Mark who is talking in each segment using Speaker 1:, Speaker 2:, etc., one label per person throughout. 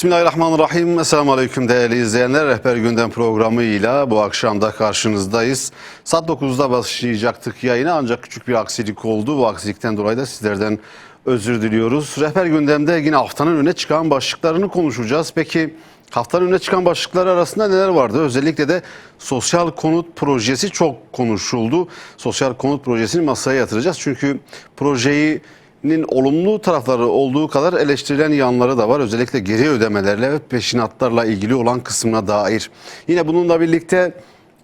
Speaker 1: Bismillahirrahmanirrahim. Esselamu Aleyküm değerli izleyenler. Rehber Gündem programıyla bu akşam da karşınızdayız. Saat 9'da başlayacaktık yayına ancak küçük bir aksilik oldu. Bu aksilikten dolayı da sizlerden özür diliyoruz. Rehber Gündem'de yine haftanın öne çıkan başlıklarını konuşacağız. Peki haftanın öne çıkan başlıklar arasında neler vardı? Özellikle de sosyal konut projesi çok konuşuldu. Sosyal konut projesini masaya yatıracağız. Çünkü projenin olumlu tarafları olduğu kadar eleştirilen yanları da var. Özellikle geri ödemelerle ve peşinatlarla ilgili olan kısmına dair. Yine bununla birlikte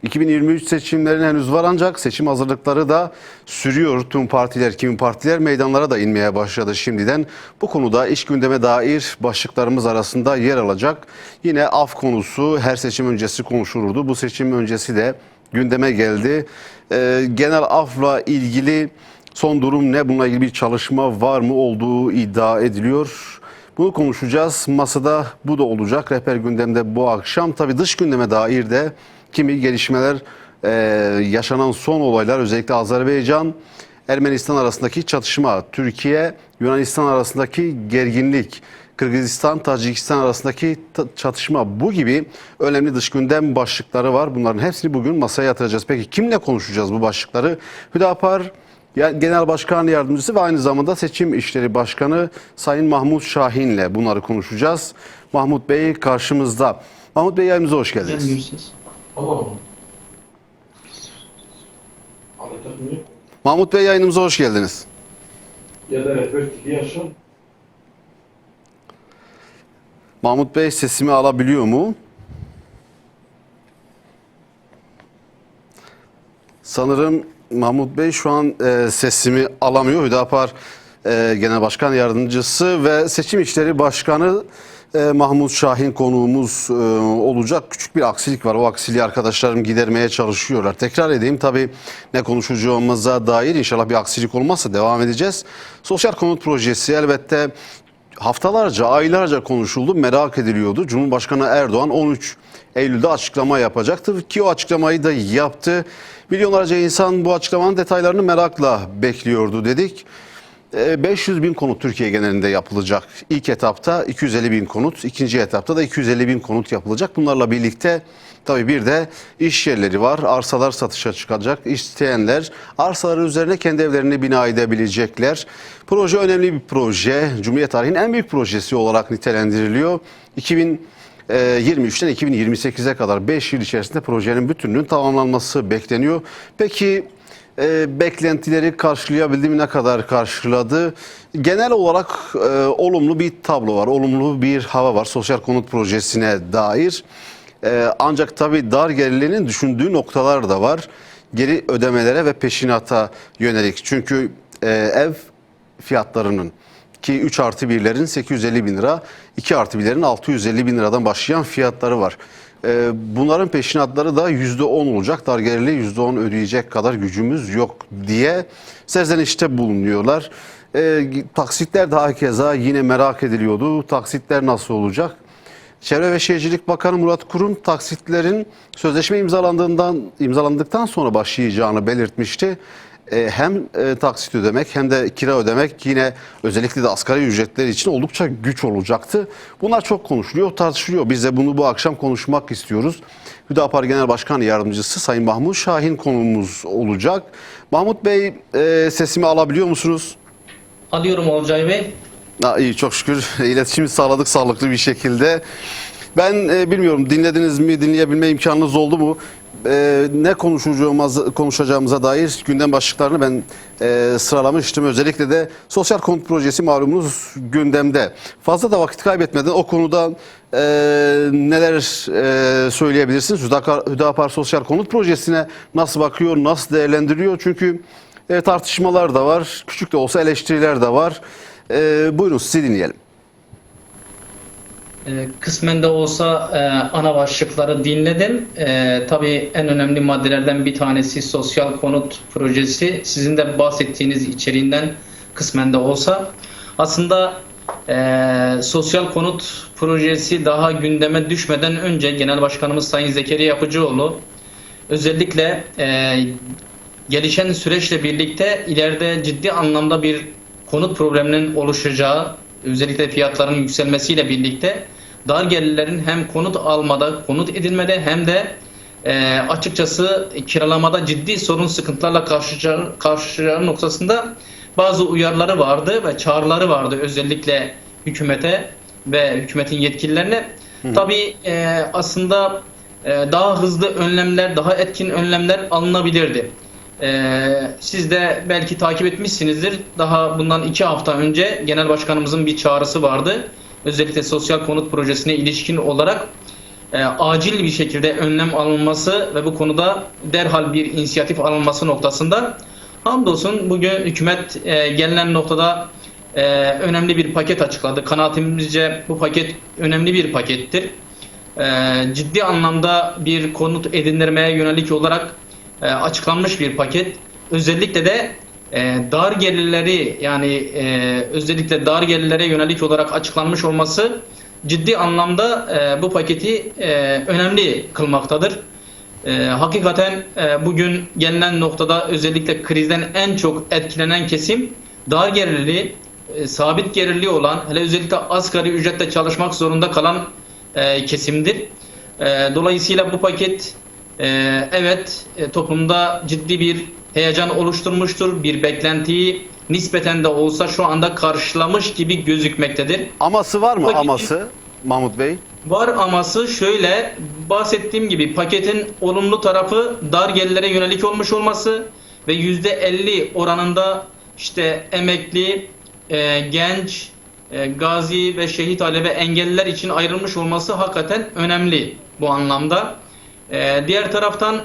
Speaker 1: 2023 seçimlerine henüz var ancak seçim hazırlıkları da sürüyor. Tüm partiler, kimi partiler meydanlara da inmeye başladı şimdiden. Bu konuda iş gündeme dair başlıklarımız arasında yer alacak. Yine af konusu her seçim öncesi konuşulurdu. Bu seçim öncesi de gündeme geldi. Genel afla ilgili son durum ne? Bununla ilgili bir çalışma var mı olduğu iddia ediliyor. Bunu konuşacağız. Masada bu da olacak. Rehber Gündem'de bu akşam tabii dış gündeme dair de kimi gelişmeler, yaşanan son olaylar, özellikle Azerbaycan Ermenistan arasındaki çatışma, Türkiye Yunanistan arasındaki gerginlik, Kırgızistan Tacikistan arasındaki çatışma, bu gibi önemli dış gündem başlıkları var. Bunların hepsini bugün masaya yatıracağız. Peki kimle konuşacağız bu başlıkları? Hüdapar Genel Başkan Yardımcısı ve aynı zamanda Seçim İşleri Başkanı Sayın Mahmut Şahin'le bunları konuşacağız. Mahmut Bey karşımızda. Mahmut Bey, yayınımıza hoş geldiniz. Mahmut Bey, yayınımıza hoş geldiniz. Mahmut Bey, sesimi alabiliyor mu? Sanırım Mahmut Bey şu an sesimi alamıyor. Hüdapar Genel Başkan Yardımcısı ve Seçim İşleri Başkanı Mahmut Şahin konuğumuz olacak. Küçük bir aksilik var. O aksiliği arkadaşlarım gidermeye çalışıyorlar. Tekrar edeyim, tabii ne konuşacağımıza dair inşallah bir aksilik olmazsa devam edeceğiz. Sosyal konut projesi elbette haftalarca, aylarca konuşuldu, merak ediliyordu. Cumhurbaşkanı Erdoğan 13 Eylül'de açıklama yapacaktır ki o açıklamayı da yaptı. Milyonlarca insan bu açıklamanın detaylarını merakla bekliyordu dedik. 500 bin konut Türkiye genelinde yapılacak. İlk etapta 250 bin konut, ikinci etapta da 250 bin konut yapılacak. Bunlarla birlikte tabii bir de iş yerleri var. Arsalar satışa çıkacak. İsteyenler arsaları üzerine kendi evlerini bina edebilecekler. Proje önemli bir proje. Cumhuriyet tarihinin en büyük projesi olarak nitelendiriliyor. 2023'ten 2028'e kadar 5 yıl içerisinde projenin bütününün tamamlanması bekleniyor. Peki beklentileri karşılayabildi mi? Ne kadar karşıladı? Genel olarak olumlu bir tablo var, olumlu bir hava var sosyal konut projesine dair. Ancak tabii dar gelirlerin düşündüğü noktalar da var. Geri ödemelere ve peşinata yönelik. Çünkü ev fiyatlarının ki 3 artı 1'lerin 850 bin lira, 2 artı 1'lerin 650 bin liradan başlayan fiyatları var. Bunların peşinatları da %10 olacak. Dar gelirli %10 ödeyecek kadar gücümüz yok diye serzenişte bulunuyorlar. Taksitler daha keza yine merak ediliyordu. Taksitler nasıl olacak? Çevre ve Şehircilik Bakanı Murat Kurum taksitlerin sözleşme imzalandıktan sonra başlayacağını belirtmişti. Hem taksit ödemek hem de kira ödemek yine özellikle de asgari ücretler için oldukça güç olacaktı. Bunlar çok konuşuluyor, tartışılıyor. Biz de bunu bu akşam konuşmak istiyoruz. Hüdapar Genel Başkan Yardımcısı Sayın Mahmut Şahin konuğumuz olacak. Mahmut Bey, sesimi alabiliyor musunuz?
Speaker 2: Alıyorum Olcay Bey.
Speaker 1: İyi, çok şükür iletişimi sağladık sağlıklı bir şekilde. Ben bilmiyorum, dinlediniz mi, dinleyebilme imkanınız oldu mu? Ne konuşacağımıza dair gündem başlıklarını ben sıralamıştım. Özellikle de sosyal konut projesi malumunuz gündemde. Fazla da vakit kaybetmeden o konuda neler söyleyebilirsiniz? Hüdapar sosyal konut projesine nasıl bakıyor, nasıl değerlendiriyor? Çünkü tartışmalar da var, küçük de olsa eleştiriler de var. Buyurun, sizi dinleyelim.
Speaker 2: Kısmen de olsa ana başlıkları dinledim. Tabii en önemli maddelerden bir tanesi sosyal konut projesi. Sizin de bahsettiğiniz içeriğinden kısmen de olsa. Aslında sosyal konut projesi daha gündeme düşmeden önce Genel Başkanımız Sayın Zekeriya Yapıcıoğlu özellikle gelişen süreçle birlikte ileride ciddi anlamda bir konut probleminin oluşacağı, özellikle fiyatların yükselmesiyle birlikte dar gelirlerin hem konut almada, konut edinmede hem de açıkçası kiralamada ciddi sorun sıkıntılarla karşılaşacakları noktasında bazı uyarıları vardı ve çağrıları vardı özellikle hükümete ve hükümetin yetkililerine. Tabii aslında daha hızlı önlemler, daha etkin önlemler alınabilirdi. Siz de belki takip etmişsinizdir. Daha bundan 2 hafta önce Genel Başkanımızın bir çağrısı vardı. Özellikle sosyal konut projesine ilişkin olarak acil bir şekilde önlem alınması ve bu konuda derhal bir inisiyatif alınması noktasında. Hamdolsun bugün hükümet gelinen noktada önemli bir paket açıkladı. Kanaatimizce bu paket önemli bir pakettir. Ciddi anlamda bir konut edindirmeye yönelik olarak açıklanmış bir paket. Özellikle de dar gelirleri yani özellikle dar gelirlere yönelik olarak açıklanmış olması ciddi anlamda bu paketi önemli kılmaktadır. Hakikaten bugün gelinen noktada özellikle krizden en çok etkilenen kesim dar gelirli, sabit gelirli olan, hele özellikle asgari ücretle çalışmak zorunda kalan kesimdir. Dolayısıyla bu paket evet toplumda ciddi bir heyecan oluşturmuştur. Bir beklentiyi nispeten de olsa şu anda karşılamış gibi gözükmektedir.
Speaker 1: Aması var mı?
Speaker 2: Paketin,
Speaker 1: Aması Mahmut Bey?
Speaker 2: Var aması şöyle, bahsettiğim gibi paketin olumlu tarafı dar gelirlere yönelik olmuş olması ve %50 oranında işte emekli, genç, gazi ve şehit aile ve engelliler için ayrılmış olması hakikaten önemli bu anlamda. Diğer taraftan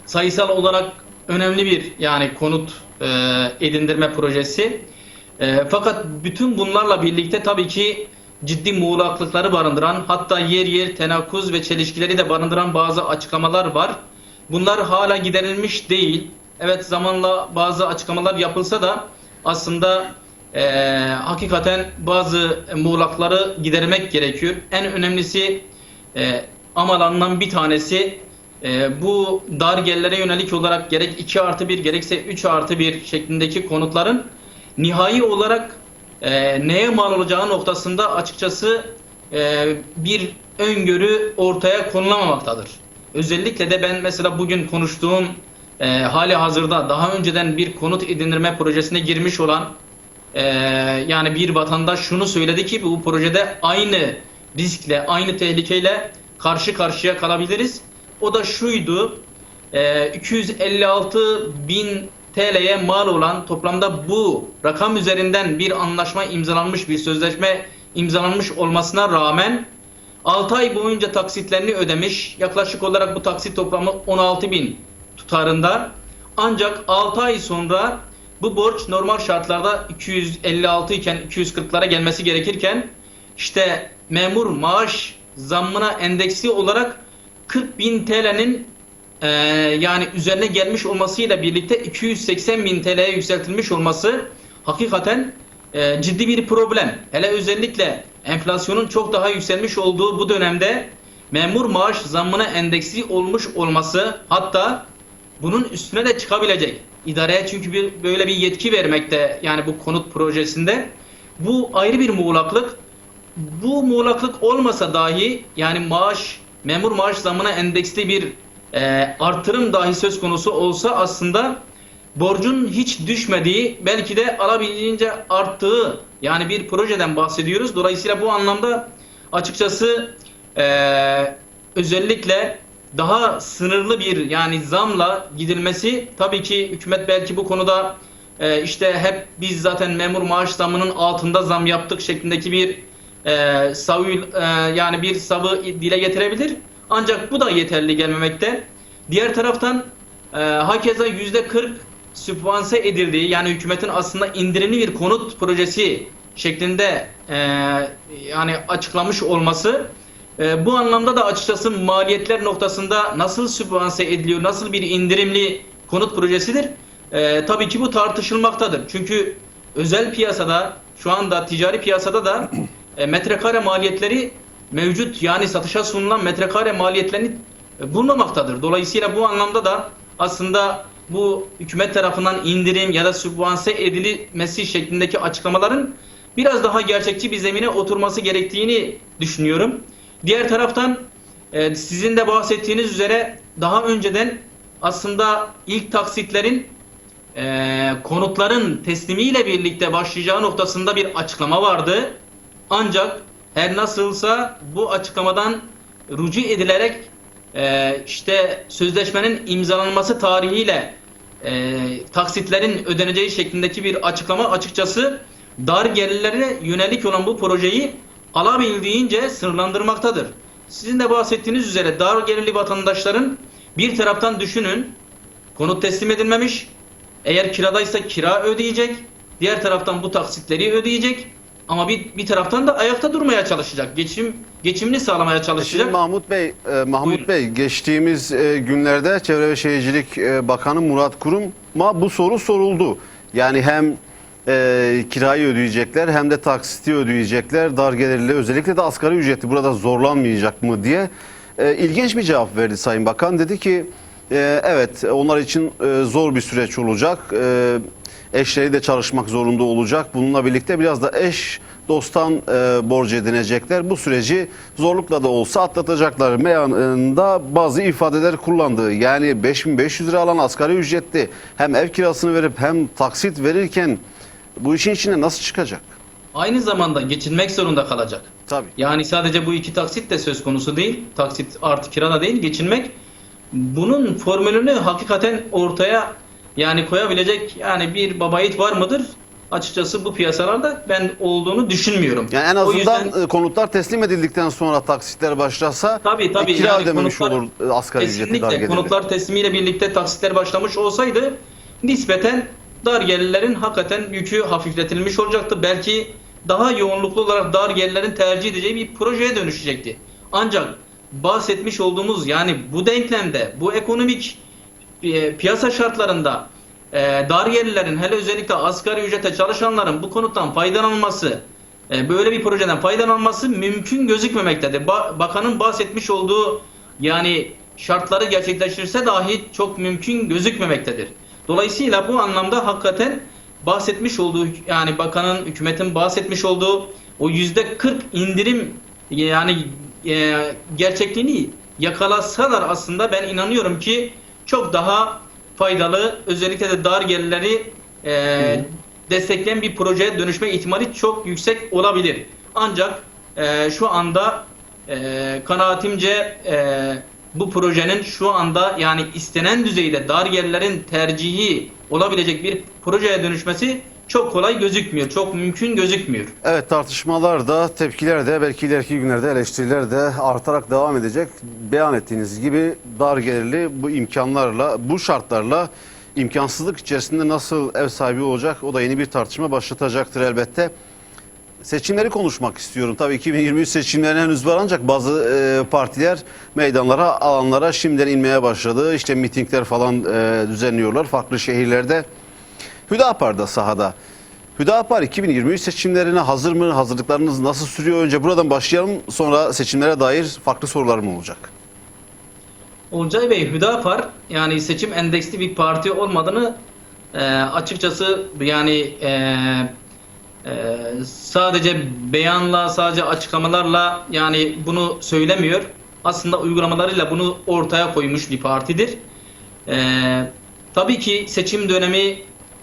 Speaker 2: sayısal olarak önemli bir yani konut edindirme projesi. Fakat bütün bunlarla birlikte tabii ki ciddi muğlaklıkları barındıran, hatta yer yer tenakkuz ve çelişkileri de barındıran bazı açıklamalar var. Bunlar hala giderilmiş değil. Evet, zamanla bazı açıklamalar yapılsa da aslında hakikaten bazı muğlakları gidermek gerekiyor. En önemlisi amalandan bir tanesi bu dar gelirlere yönelik olarak gerek 2+1 gerekse 3+1 şeklindeki konutların nihai olarak neye mal olacağı noktasında açıkçası bir öngörü ortaya konulamamaktadır. Özellikle de ben mesela bugün konuştuğum hali hazırda daha önceden bir konut edindirme projesine girmiş olan yani bir vatandaş şunu söyledi ki bu projede aynı riskle, aynı tehlikeyle karşı karşıya kalabiliriz. O da şuydu, 256.000 TL'ye mal olan toplamda bu rakam üzerinden bir anlaşma imzalanmış, bir sözleşme imzalanmış olmasına rağmen 6 ay boyunca taksitlerini ödemiş. Yaklaşık olarak bu taksit toplamı 16.000 tutarında. Ancak 6 ay sonra bu borç normal şartlarda 256 iken 240'lara gelmesi gerekirken işte memur maaş zammına endeksli olarak 40.000 TL'nin yani üzerine gelmiş olmasıyla birlikte 280.000 TL'ye yükseltilmiş olması hakikaten ciddi bir problem. Hele özellikle enflasyonun çok daha yükselmiş olduğu bu dönemde memur maaş zammına endeksli olmuş olması, hatta bunun üstüne de çıkabilecek. İdareye çünkü böyle bir yetki vermekte yani bu konut projesinde. Bu ayrı bir muğlaklık. Bu muğlaklık olmasa dahi yani memur maaş zammına endeksli bir artırım dahi söz konusu olsa aslında borcun hiç düşmediği, belki de alabildiğince arttığı yani bir projeden bahsediyoruz. Dolayısıyla bu anlamda açıkçası özellikle daha sınırlı bir yani zamla gidilmesi, tabii ki hükümet belki bu konuda işte hep biz zaten memur maaş zammının altında zam yaptık şeklindeki bir yani bir savı dile getirebilir. Ancak bu da yeterli gelmemekte. Diğer taraftan hakeza %40 sübvanse edildiği yani hükümetin aslında indirimli bir konut projesi şeklinde yani açıklamış olması bu anlamda da açıkçası maliyetler noktasında nasıl sübvanse ediliyor, nasıl bir indirimli konut projesidir? Tabii ki bu tartışılmaktadır. Çünkü özel piyasada şu anda ticari piyasada da metrekare maliyetleri mevcut yani satışa sunulan metrekare maliyetlerini bulmamaktadır. Dolayısıyla bu anlamda da aslında bu hükümet tarafından indirim ya da sübvanse edilmesi şeklindeki açıklamaların biraz daha gerçekçi bir zemine oturması gerektiğini düşünüyorum. Diğer taraftan sizin de bahsettiğiniz üzere daha önceden aslında ilk taksitlerin konutların teslimiyle birlikte başlayacağı noktasında bir açıklama vardı. Ancak her nasılsa bu açıklamadan rücu edilerek işte sözleşmenin imzalanması tarihiyle taksitlerin ödeneceği şeklindeki bir açıklama açıkçası dar gelirlere yönelik olan bu projeyi alabildiğince sınırlandırmaktadır. Sizin de bahsettiğiniz üzere dar gelirli vatandaşların bir taraftan düşünün konut teslim edilmemiş, eğer kiradaysa kira ödeyecek, diğer taraftan bu taksitleri ödeyecek ama bir taraftan da ayakta durmaya çalışacak, geçimini sağlamaya çalışacak.
Speaker 1: Şimdi Mahmut Bey, geçtiğimiz günlerde Çevre ve Şehircilik Bakanı Murat Kurum'a bu soru soruldu. Yani hem kirayı ödeyecekler hem de taksiti ödeyecekler, dar gelirli, özellikle de asgari ücretli burada zorlanmayacak mı diye ilginç bir cevap verdi Sayın Bakan. Dedi ki evet, onlar için zor bir süreç olacak. Eşleri de çalışmak zorunda olacak. Bununla birlikte biraz da eş dosttan borç edinecekler. Bu süreci zorlukla da olsa atlatacaklar meyanında bazı ifadeler kullandı. Yani 5.500 lira alan asgari ücretli hem ev kirasını verip hem taksit verirken bu işin içine nasıl çıkacak?
Speaker 2: Aynı zamanda geçinmek zorunda kalacak.
Speaker 1: Tabii.
Speaker 2: Yani sadece bu iki taksit de söz konusu değil. Taksit artı kira da değil, geçinmek. Bunun formülünü hakikaten ortaya yani koyabilecek yani bir babayit var mıdır? Açıkçası bu piyasalarda ben olduğunu düşünmüyorum.
Speaker 1: Yani en
Speaker 2: O
Speaker 1: azından
Speaker 2: yüzden,
Speaker 1: konutlar teslim edildikten sonra taksitler başlasa
Speaker 2: tabii
Speaker 1: kira
Speaker 2: yani
Speaker 1: ödememiş
Speaker 2: konutlar,
Speaker 1: olur asgari ücretli, dar
Speaker 2: kesinlikle
Speaker 1: gelirli.
Speaker 2: konutlar teslimiyle birlikte taksitler başlamış olsaydı nispeten dar gelirlerin hakikaten yükü hafifletilmiş olacaktı. Belki daha yoğunluklu olarak dar gelirlerin tercih edeceği bir projeye dönüşecekti. Ancak bahsetmiş olduğumuz yani bu denklemde, bu ekonomik piyasa şartlarında dar gelirlerin hele özellikle asgari ücrete çalışanların bu konuttan faydalanması, böyle bir projeden faydalanması mümkün gözükmemektedir. Bakanın bahsetmiş olduğu yani şartları gerçekleştirirse dahi çok mümkün gözükmemektedir. Dolayısıyla bu anlamda hakikaten bahsetmiş olduğu yani bakanın, hükümetin bahsetmiş olduğu o %40 indirim yani gerçekliğini yakalasalar aslında ben inanıyorum ki çok daha faydalı, özellikle de dar gelirleri destekleyen bir projeye dönüşme ihtimali çok yüksek olabilir. Ancak şu anda kanaatimce bu projenin şu anda yani istenen düzeyde dar gelirlerin tercihi olabilecek bir projeye dönüşmesi çok kolay gözükmüyor. Çok mümkün gözükmüyor.
Speaker 1: Evet, tartışmalar da, tepkiler de, belki ileriki günlerde eleştiriler de artarak devam edecek. Beyan ettiğiniz gibi dar gelirli bu imkanlarla, bu şartlarla imkansızlık içerisinde nasıl ev sahibi olacak, o da yeni bir tartışma başlatacaktır elbette. Seçimleri konuşmak istiyorum. Tabii 2023 seçimlerine henüz var ancak bazı partiler meydanlara, alanlara şimdiden inmeye başladı. İşte mitingler falan düzenliyorlar farklı şehirlerde. Hüdapar da sahada. Hüdapar 2023 seçimlerine hazır mı? Hazırlıklarınız nasıl sürüyor? Önce buradan başlayalım. Sonra seçimlere dair farklı sorularım olacak.
Speaker 2: Olcay Bey, Hüdapar yani seçim endeksli bir parti olmadığını açıkçası yani sadece beyanla, sadece açıklamalarla yani bunu söylemiyor. Aslında uygulamalarıyla bunu ortaya koymuş bir partidir. Tabii ki seçim dönemi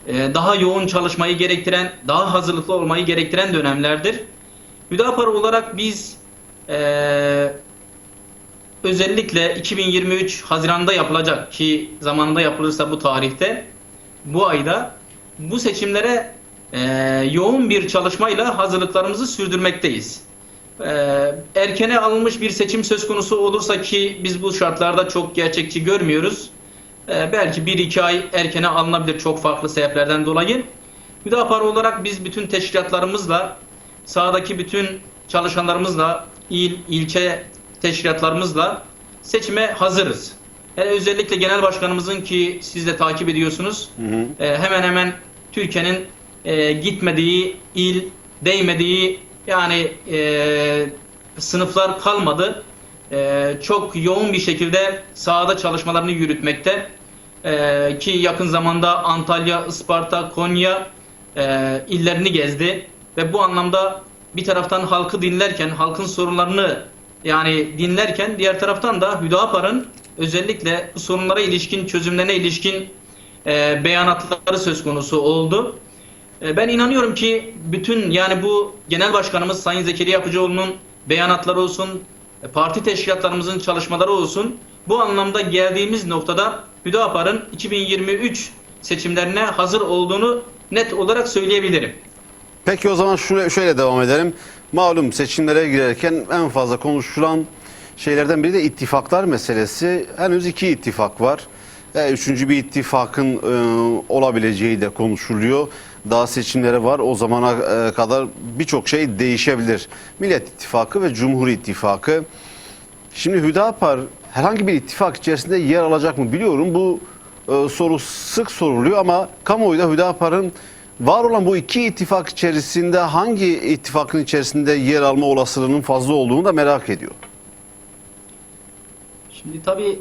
Speaker 2: daha yoğun çalışmayı gerektiren, daha hazırlıklı olmayı gerektiren dönemlerdir. Hüdapar olarak biz özellikle 2023 Haziran'da yapılacak ki zamanında yapılırsa bu tarihte, bu ayda bu seçimlere yoğun bir çalışmayla hazırlıklarımızı sürdürmekteyiz. Erkene alınmış bir seçim söz konusu olursa ki biz bu şartlarda çok gerçekçi görmüyoruz. Belki 1-2 ay erkene alınabilir çok farklı sebeplerden dolayı. Hüdapar olarak biz bütün teşkilatlarımızla, sahadaki bütün çalışanlarımızla, ilçe teşkilatlarımızla seçime hazırız. Özellikle genel başkanımızın ki siz de takip ediyorsunuz. Hemen hemen Türkiye'nin gitmediği il, değmediği yani sınıflar kalmadı. Çok yoğun bir şekilde sahada çalışmalarını yürütmekte. Ki yakın zamanda Antalya, Isparta, Konya illerini gezdi. ve bu anlamda bir taraftan halkı dinlerken, halkın sorunlarını yani dinlerken, diğer taraftan da Hüdapar'ın özellikle bu sorunlara ilişkin, çözümlerine ilişkin beyanatları söz konusu oldu. Ben inanıyorum ki bütün yani bu Genel Başkanımız Sayın Zekeriya Akıcıoğlu'nun beyanatları olsun, parti teşkilatlarımızın çalışmaları olsun, bu anlamda geldiğimiz noktada Hüdapar'ın 2023 seçimlerine hazır olduğunu net olarak söyleyebilirim.
Speaker 1: Peki o zaman şöyle devam edelim. Malum seçimlere girerken en fazla konuşulan şeylerden biri de ittifaklar meselesi. Henüz 2 ittifak var. Üçüncü bir ittifakın olabileceği de konuşuluyor. Daha seçimlere var. O zamana kadar birçok şey değişebilir. Millet İttifakı ve Cumhur İttifakı. Şimdi Hüdapar herhangi bir ittifak içerisinde yer alacak mı biliyorum. Bu soru sık soruluyor ama kamuoyu da Hüdapar'ın var olan bu 2 ittifak içerisinde hangi ittifakın içerisinde yer alma olasılığının fazla olduğunu da merak ediyor.
Speaker 2: Şimdi tabii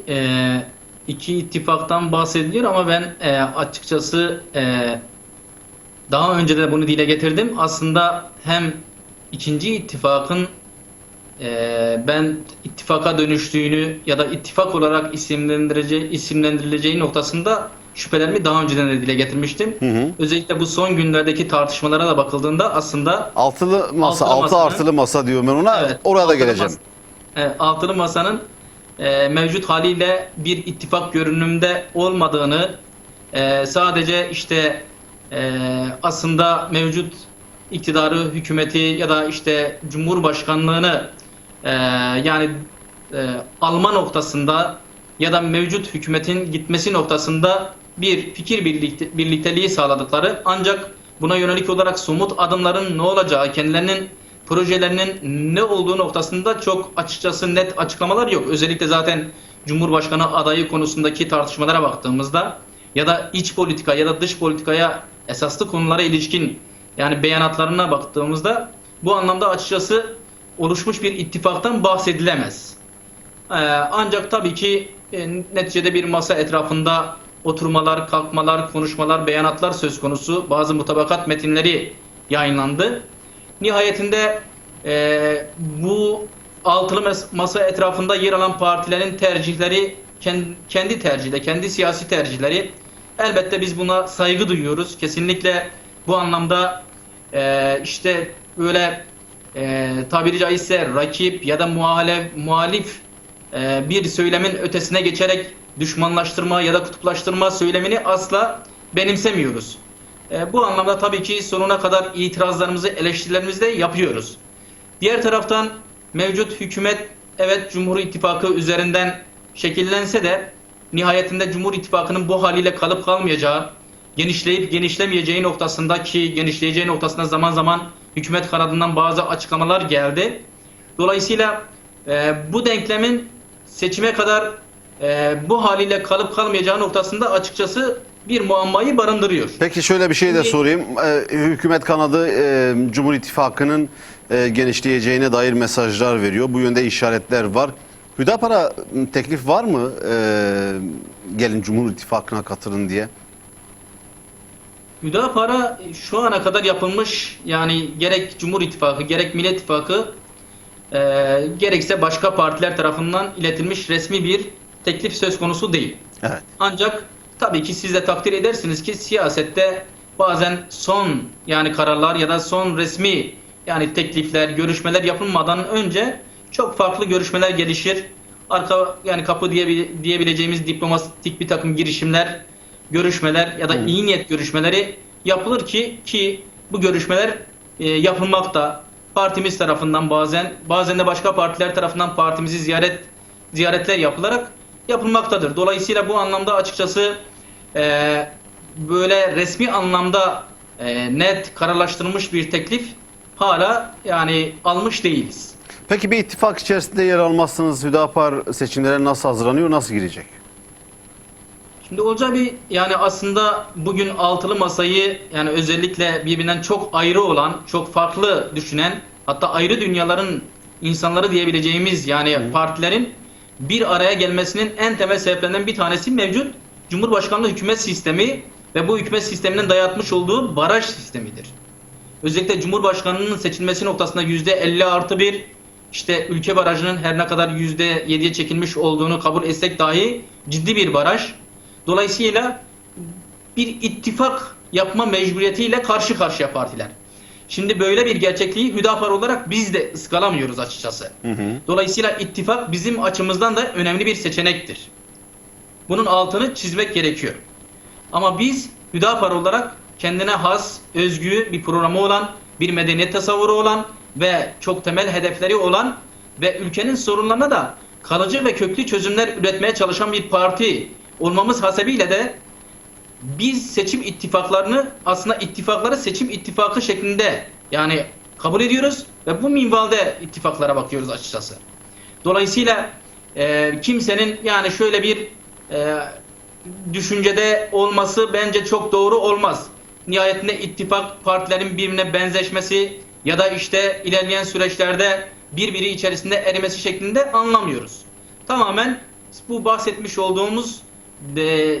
Speaker 2: 2 ittifaktan bahsediliyor ama ben açıkçası daha önce de bunu dile getirdim. Aslında hem ikinci ittifakın ben ittifaka dönüştüğünü ya da ittifak olarak isimlendirileceği noktasında şüphelerimi daha önceden de dile getirmiştim. Özellikle bu son günlerdeki tartışmalara da bakıldığında aslında
Speaker 1: Altılı masa, altı artılı masa diyorum ben ona.
Speaker 2: Evet,
Speaker 1: oraya da geleceğim.
Speaker 2: Altılı masanın mevcut haliyle bir ittifak görünümünde olmadığını, sadece işte aslında mevcut iktidarı, hükümeti ya da işte Cumhurbaşkanlığını yani alma noktasında ya da mevcut hükümetin gitmesi noktasında bir fikir birlikteliği sağladıkları, ancak buna yönelik olarak somut adımların ne olacağı, kendilerinin projelerinin ne olduğu noktasında çok açıkçası net açıklamalar yok. Özellikle zaten Cumhurbaşkanı adayı konusundaki tartışmalara baktığımızda ya da iç politika ya da dış politikaya esaslı konulara ilişkin yani beyanatlarına baktığımızda bu anlamda açıkçası oluşmuş bir ittifaktan bahsedilemez. Ancak tabii ki neticede bir masa etrafında oturmalar, kalkmalar, konuşmalar, beyanatlar söz konusu. Bazı mutabakat metinleri yayınlandı. Nihayetinde bu altılı masa etrafında yer alan partilerin tercihleri kendi tercihleri, kendi siyasi tercihleri. Elbette biz buna saygı duyuyoruz. Kesinlikle bu anlamda işte böyle tabiri caizse rakip ya da muhalif bir söylemin ötesine geçerek düşmanlaştırma ya da kutuplaştırma söylemini asla benimsemiyoruz. Bu anlamda tabii ki sonuna kadar itirazlarımızı, eleştirilerimizi de yapıyoruz. Diğer taraftan mevcut hükümet evet Cumhur İttifakı üzerinden şekillense de nihayetinde Cumhur İttifakı'nın bu haliyle kalıp kalmayacağı, genişleyip genişlemeyeceği noktasında, ki genişleyeceği noktasında zaman zaman hükümet kanadından bazı açıklamalar geldi. Dolayısıyla bu denklemin seçime kadar bu haliyle kalıp kalmayacağı noktasında açıkçası bir muammayı barındırıyor.
Speaker 1: Peki şöyle bir şey de sorayım. Hükümet kanadı Cumhur İttifakı'nın genişleyeceğine dair mesajlar veriyor. Bu yönde işaretler var. Hüdapar'a teklif var mı? Gelin Cumhur İttifakı'na katılın diye.
Speaker 2: Hüdapar'a şu ana kadar yapılmış yani gerek Cumhur İttifakı gerek Millet İttifakı gerekse başka partiler tarafından iletilmiş resmi bir teklif söz konusu değil.
Speaker 1: Evet.
Speaker 2: Ancak tabii ki siz de takdir edersiniz ki siyasette bazen son yani kararlar ya da son resmi yani teklifler, görüşmeler yapılmadan önce çok farklı görüşmeler gelişir. Arka yani kapı diyebileceğimiz diplomatik bir takım girişimler, görüşmeler ya da iyi niyet görüşmeleri yapılır ki bu görüşmeler yapılmakta. Partimiz tarafından bazen de başka partiler tarafından partimizi ziyaretler yapılarak yapılmaktadır. Dolayısıyla bu anlamda açıkçası böyle resmi anlamda net kararlaştırılmış bir teklif hala yani almış değiliz.
Speaker 1: Peki bir ittifak içerisinde yer almazsanız Hüdapar seçimlere nasıl hazırlanıyor, nasıl girecek?
Speaker 2: Şimdi Olcay Bey yani aslında bugün altılı masayı yani özellikle birbirinden çok ayrı olan, çok farklı düşünen, hatta ayrı dünyaların insanları diyebileceğimiz yani partilerin bir araya gelmesinin en temel sebeplerinden bir tanesi mevcut Cumhurbaşkanlığı hükümet sistemi ve bu hükümet sisteminin dayatmış olduğu baraj sistemidir. özellikle Cumhurbaşkanının seçilmesi noktasında %50+1, işte ülke barajının her ne kadar %7'ye çekilmiş olduğunu kabul etsek dahi ciddi bir baraj. Dolayısıyla bir ittifak yapma mecburiyetiyle karşı karşıya partiler. Şimdi böyle bir gerçekliği Hüdapar olarak biz de ıskalamıyoruz açıkçası. Dolayısıyla ittifak bizim açımızdan da önemli bir seçenektir. Bunun altını çizmek gerekiyor. Ama biz Hüdapar olarak kendine has, özgü bir programı olan, bir medeniyet tasavvuru olan ve çok temel hedefleri olan ve ülkenin sorunlarına da kalıcı ve köklü çözümler üretmeye çalışan bir parti olmamız hasebiyle de biz seçim ittifaklarını aslında ittifakları seçim ittifakı şeklinde yani kabul ediyoruz ve bu minvalde ittifaklara bakıyoruz açıkçası. Dolayısıyla kimsenin yani şöyle bir düşüncede olması bence çok doğru olmaz. Nihayetinde ittifak partilerin birbirine benzeşmesi ya da işte ilerleyen süreçlerde birbiri içerisinde erimesi şeklinde anlamıyoruz. Tamamen bu bahsetmiş olduğumuz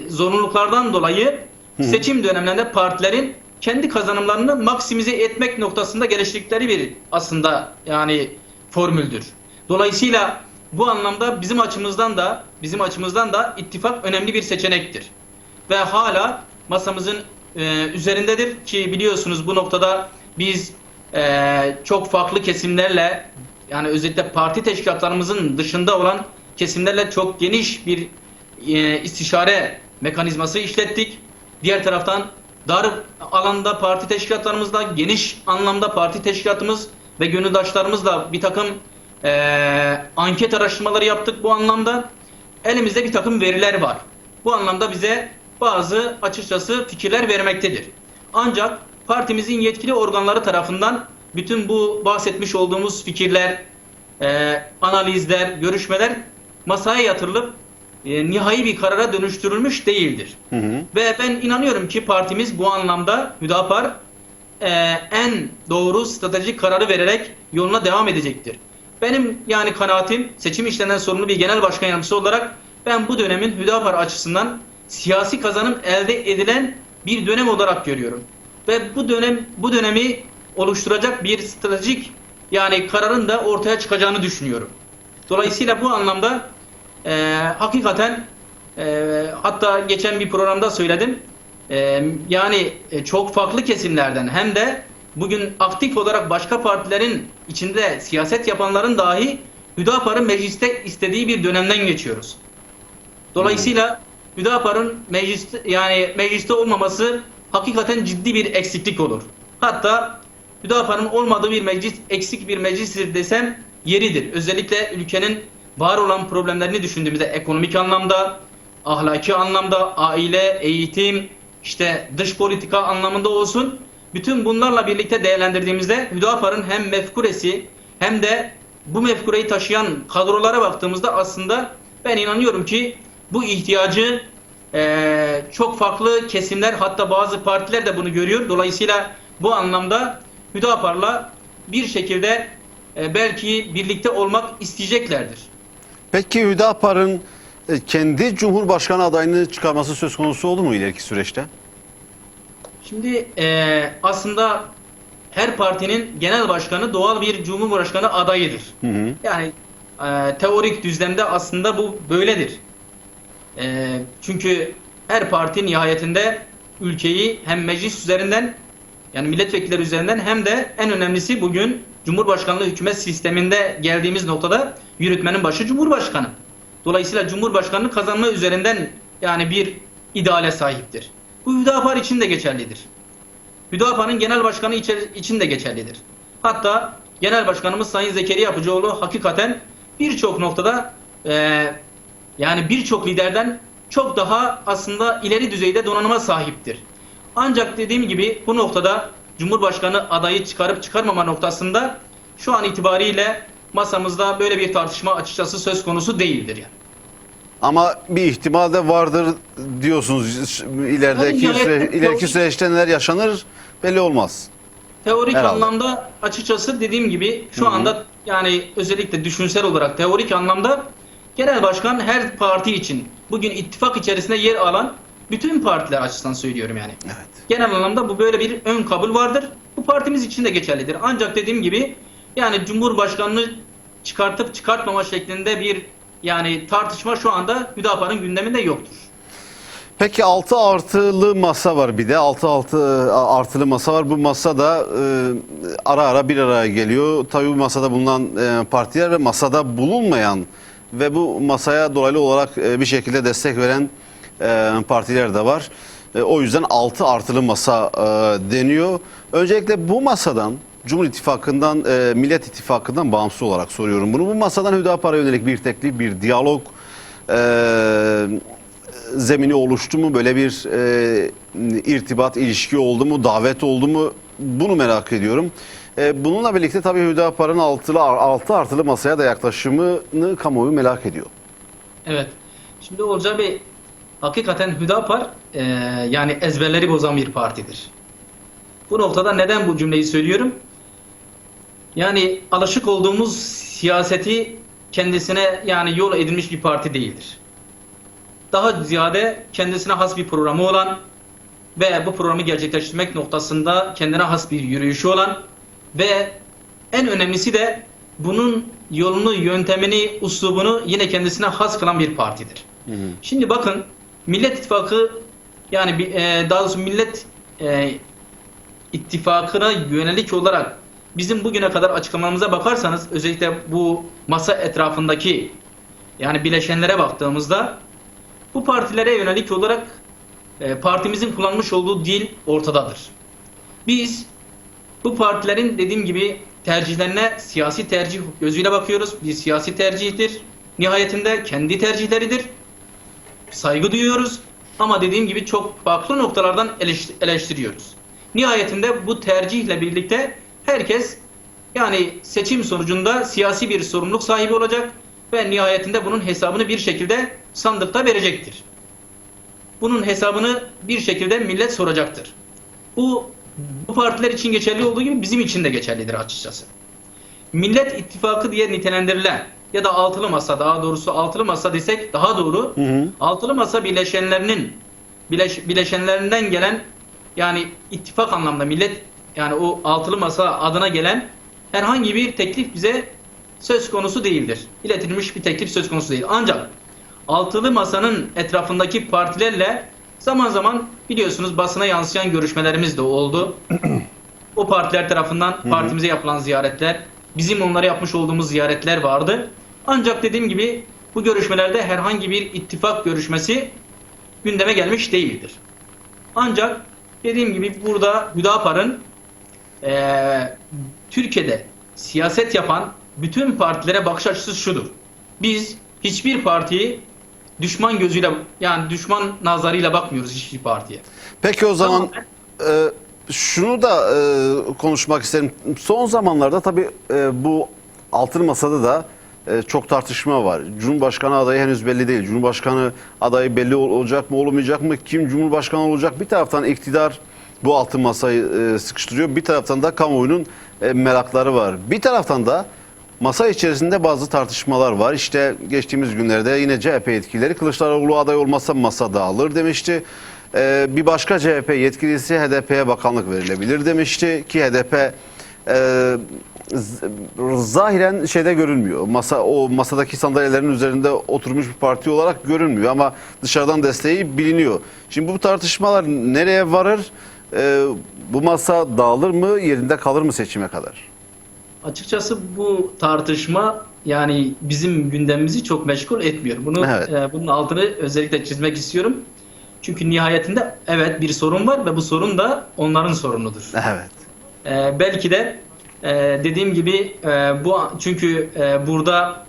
Speaker 2: zorunluluklardan dolayı seçim dönemlerinde partilerin kendi kazanımlarını maksimize etmek noktasında geliştirdikleri bir aslında yani formüldür. Dolayısıyla bu anlamda bizim açımızdan da ittifak önemli bir seçenektir. Ve hala masamızın üzerindedir ki biliyorsunuz bu noktada biz çok farklı kesimlerle yani özellikle parti teşkilatlarımızın dışında olan kesimlerle çok geniş bir istişare mekanizması işlettik. Diğer taraftan dar alanda parti teşkilatlarımızla geniş anlamda parti teşkilatımız ve gönüldaşlarımızla bir takım anket araştırmaları yaptık bu anlamda. Elimizde bir takım veriler var. Bu anlamda bize bazı açıkçası fikirler vermektedir. Ancak partimizin yetkili organları tarafından bütün bu bahsetmiş olduğumuz fikirler, analizler, görüşmeler masaya yatırılıp nihai bir karara dönüştürülmüş değildir. Ve ben inanıyorum ki partimiz bu anlamda Hüdapar en doğru stratejik kararı vererek yoluna devam edecektir. Benim yani kanaatim seçim işlerinden sorumlu bir genel başkan yardımcısı olarak ben bu dönemin Hüdapar açısından siyasi kazanım elde edilen bir dönem olarak görüyorum. Ve bu dönemi oluşturacak bir stratejik yani kararın da ortaya çıkacağını düşünüyorum. Dolayısıyla bu anlamda hakikaten hatta geçen bir programda söyledim. Yani çok farklı kesimlerden hem de bugün aktif olarak başka partilerin içinde siyaset yapanların dahi Hüdapar'ın mecliste istediği bir dönemden geçiyoruz. Dolayısıyla Hüdapar'ın mecliste olmaması hakikaten ciddi bir eksiklik olur. Hatta Hüdapar'ın olmadığı bir meclis eksik bir meclistir desem yeridir. Özellikle ülkenin var olan problemlerini düşündüğümüzde ekonomik anlamda, ahlaki anlamda, aile, eğitim, işte dış politika anlamında olsun. Bütün bunlarla birlikte değerlendirdiğimizde Hüdapar'ın hem mefkuresi hem de bu mefkureyi taşıyan kadrolara baktığımızda aslında ben inanıyorum ki bu ihtiyacı çok farklı kesimler hatta bazı partiler de bunu görüyor. Dolayısıyla bu anlamda Hüdapar'la bir şekilde belki birlikte olmak isteyeceklerdir.
Speaker 1: Peki Hüdapar'ın kendi Cumhurbaşkanı adayını çıkarması söz konusu olur mu ileriki süreçte?
Speaker 2: Şimdi aslında her partinin genel başkanı doğal bir cumhurbaşkanı adayıdır. Yani teorik düzlemde aslında bu böyledir. Çünkü her parti nihayetinde ülkeyi hem meclis üzerinden yani milletvekilleri üzerinden hem de en önemlisi bugün Cumhurbaşkanlığı hükümet sisteminde geldiğimiz noktada yürütmenin başı Cumhurbaşkanı. Dolayısıyla Cumhurbaşkanlığı kazanma üzerinden yani bir ideale sahiptir. Bu Hüdapar için de geçerlidir. Hüdapar'ın genel başkanı için de geçerlidir. Hatta genel başkanımız Sayın Zekeriya Yapıcıoğlu hakikaten birçok noktada yani birçok liderden çok daha aslında ileri düzeyde donanıma sahiptir. Ancak dediğim gibi bu noktada Cumhurbaşkanı adayı çıkarıp çıkarmama noktasında şu an itibariyle masamızda böyle bir tartışma açıkçası söz konusu değildir yani.
Speaker 1: Ama bir ihtimal de vardır diyorsunuz. İleriki süreçte neler yaşanır belli olmaz.
Speaker 2: Teorik
Speaker 1: herhalde
Speaker 2: anlamda açıkçası dediğim gibi şu anda yani özellikle düşünsel olarak teorik anlamda genel başkan her parti için bugün ittifak içerisinde yer alan bütün partiler açısından söylüyorum yani.
Speaker 1: Evet.
Speaker 2: Genel anlamda bu böyle bir ön kabul vardır. Bu Bu partimiz için de geçerlidir. Ancak dediğim gibi yani Cumhurbaşkanını çıkartıp çıkartmama şeklinde bir yani tartışma şu anda Hüdapar'ın gündeminde yoktur.
Speaker 1: Peki 6 artılı masa var, bir de 6 artılı masa var. Bu masa da ara ara bir araya geliyor. Tabii bu masada bulunan partiler ve masada bulunmayan ve bu masaya dolaylı olarak bir şekilde destek veren partiler de var. O yüzden 6 artılı masa deniyor. Öncelikle bu masadan, Cumhur İttifakı'ndan, Millet İttifakı'ndan bağımsız olarak soruyorum bunu. Bu masadan Hüdapar'a yönelik bir teklif, bir diyalog zemini oluştu mu? Böyle bir irtibat, ilişki oldu mu? Davet oldu mu? Bunu merak ediyorum. Bununla birlikte tabii Hüdapar'ın 6 artılı masaya da yaklaşımını kamuoyu merak ediyor.
Speaker 2: Evet. Şimdi Olcay Bey, hakikaten Hüdapar yani ezberleri bozan bir partidir. Bu noktada neden bu cümleyi söylüyorum? Yani alışık olduğumuz siyaseti kendisine yani yol edilmiş bir parti değildir. Daha ziyade kendisine has bir programı olan ve bu programı gerçekleştirmek noktasında kendine has bir yürüyüşü olan ve en önemlisi de bunun yolunu, yöntemini, uslubunu yine kendisine has kılan bir partidir. Şimdi bakın Millet İttifakı yani daha doğrusu Millet İttifakı'na yönelik olarak bizim bugüne kadar açıklamamıza bakarsanız özellikle bu masa etrafındaki yani bileşenlere baktığımızda bu partilere yönelik olarak partimizin kullanmış olduğu dil ortadadır. Biz bu partilerin dediğim gibi tercihlerine siyasi tercih gözüyle bakıyoruz. Bir siyasi tercihtir. Nihayetinde kendi tercihleridir. Saygı duyuyoruz ama dediğim gibi çok farklı noktalardan eleştiriyoruz. Nihayetinde bu tercihle birlikte herkes yani seçim sonucunda siyasi bir sorumluluk sahibi olacak ve nihayetinde bunun hesabını bir şekilde sandıkta verecektir. Bunun hesabını bir şekilde millet soracaktır. Bu partiler için geçerli olduğu gibi bizim için de geçerlidir açıkçası. Millet İttifakı diye nitelendirilen ya da altılı masa, daha doğrusu altılı masa desek daha doğru. Altılı masa bileşenlerinden gelen yani ittifak anlamda millet yani o altılı masa adına gelen herhangi bir teklif bize söz konusu değildir. İletilmiş bir teklif söz konusu değil. Ancak altılı masanın etrafındaki partilerle zaman zaman biliyorsunuz basına yansıyan görüşmelerimiz de oldu. O partiler tarafından partimize yapılan ziyaretler, bizim onlara yapmış olduğumuz ziyaretler vardı. Ancak dediğim gibi bu görüşmelerde herhangi bir ittifak görüşmesi gündeme gelmiş değildir. Ancak dediğim gibi burada Hüdapar'ın Türkiye'de siyaset yapan bütün partilere bakış açısı şudur. Biz hiçbir partiyi düşman gözüyle yani düşman nazarıyla bakmıyoruz hiçbir partiye.
Speaker 1: Peki o zaman şunu da konuşmak isterim. Son zamanlarda tabii bu altılı masada da çok tartışma var. Cumhurbaşkanı adayı henüz belli değil. Cumhurbaşkanı adayı belli olacak mı, olmayacak mı? Kim Cumhurbaşkanı olacak? Bir taraftan iktidar bu altılı masayı sıkıştırıyor. Bir taraftan da kamuoyunun merakları var. Bir taraftan da masa içerisinde bazı tartışmalar var. İşte geçtiğimiz günlerde yine CHP yetkilileri Kılıçdaroğlu aday olmazsa masa dağılır demişti. Bir başka CHP yetkilisi HDP'ye bakanlık verilebilir demişti ki HDP zahiren şeyde görünmüyor. O masadaki sandalyelerin üzerinde oturmuş bir parti olarak görünmüyor ama dışarıdan desteği biliniyor. Şimdi bu tartışmalar nereye varır? Bu masa dağılır mı, yerinde kalır mı seçime kadar?
Speaker 2: Açıkçası bu tartışma yani bizim gündemimizi çok meşgul etmiyor. Bunun altını özellikle çizmek istiyorum. Çünkü nihayetinde evet bir sorun var ve bu sorun da onların sorunudur.
Speaker 1: Evet.
Speaker 2: Belki de dediğim gibi çünkü burada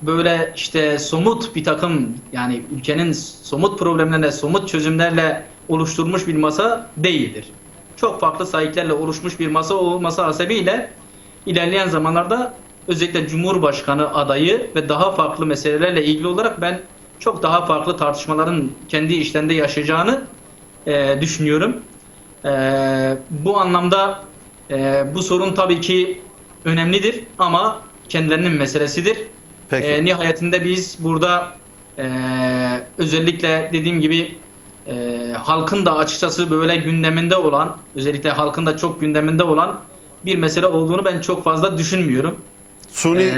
Speaker 2: böyle işte somut bir takım yani ülkenin somut problemlerine somut çözümlerle oluşturmuş bir masa değildir. Çok farklı sahiplerle oluşmuş bir masa olması hasebiyle ilerleyen zamanlarda özellikle Cumhurbaşkanı adayı ve daha farklı meselelerle ilgili olarak ben çok daha farklı tartışmaların kendi işlerinde yaşayacağını düşünüyorum. Bu anlamda bu sorun tabii ki önemlidir ama kendilerinin meselesidir.
Speaker 1: Peki.
Speaker 2: Nihayetinde biz burada özellikle dediğim gibi halkın da açıkçası böyle gündeminde olan, özellikle halkın da çok gündeminde olan bir mesele olduğunu ben çok fazla düşünmüyorum.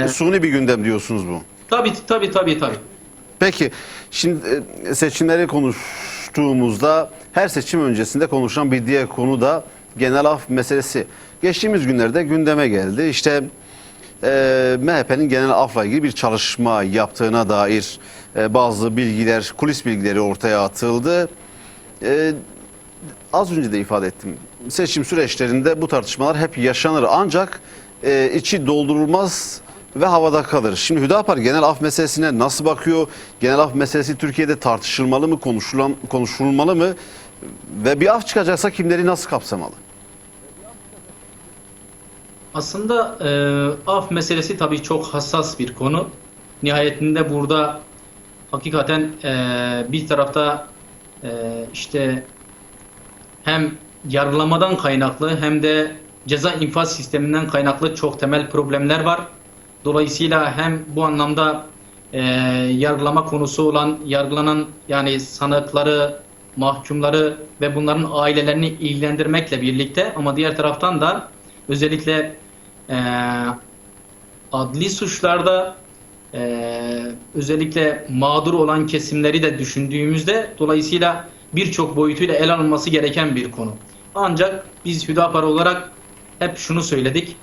Speaker 1: Suni bir gündem diyorsunuz bu.
Speaker 2: Tabii.
Speaker 1: Peki şimdi seçimleri konuştuğumuzda her seçim öncesinde konuşulan bir diğer konu da genel af meselesi. Geçtiğimiz günlerde gündeme geldi. İşte MHP'nin genel afla ilgili bir çalışma yaptığına dair bazı bilgiler, kulis bilgileri ortaya atıldı. Az önce de ifade ettim. Seçim süreçlerinde bu tartışmalar hep yaşanır ancak içi doldurulmaz ve havada kalır. Şimdi Hüdapar genel af meselesine nasıl bakıyor? Genel af meselesi Türkiye'de tartışılmalı mı, konuşulmalı mı? Ve bir af çıkacaksa kimleri nasıl kapsamalı?
Speaker 2: Aslında af meselesi tabii çok hassas bir konu. Nihayetinde burada hakikaten bir tarafta işte hem yargılamadan kaynaklı hem de ceza infaz sisteminden kaynaklı çok temel problemler var. Dolayısıyla hem bu anlamda yargılama konusu olan yargılanan yani sanıkları, mahkumları ve bunların ailelerini ilgilendirmekle birlikte ama diğer taraftan da özellikle adli suçlarda özellikle mağdur olan kesimleri de düşündüğümüzde dolayısıyla birçok boyutuyla ele alınması gereken bir konu. Ancak biz Hüdapar olarak hep şunu söyledik.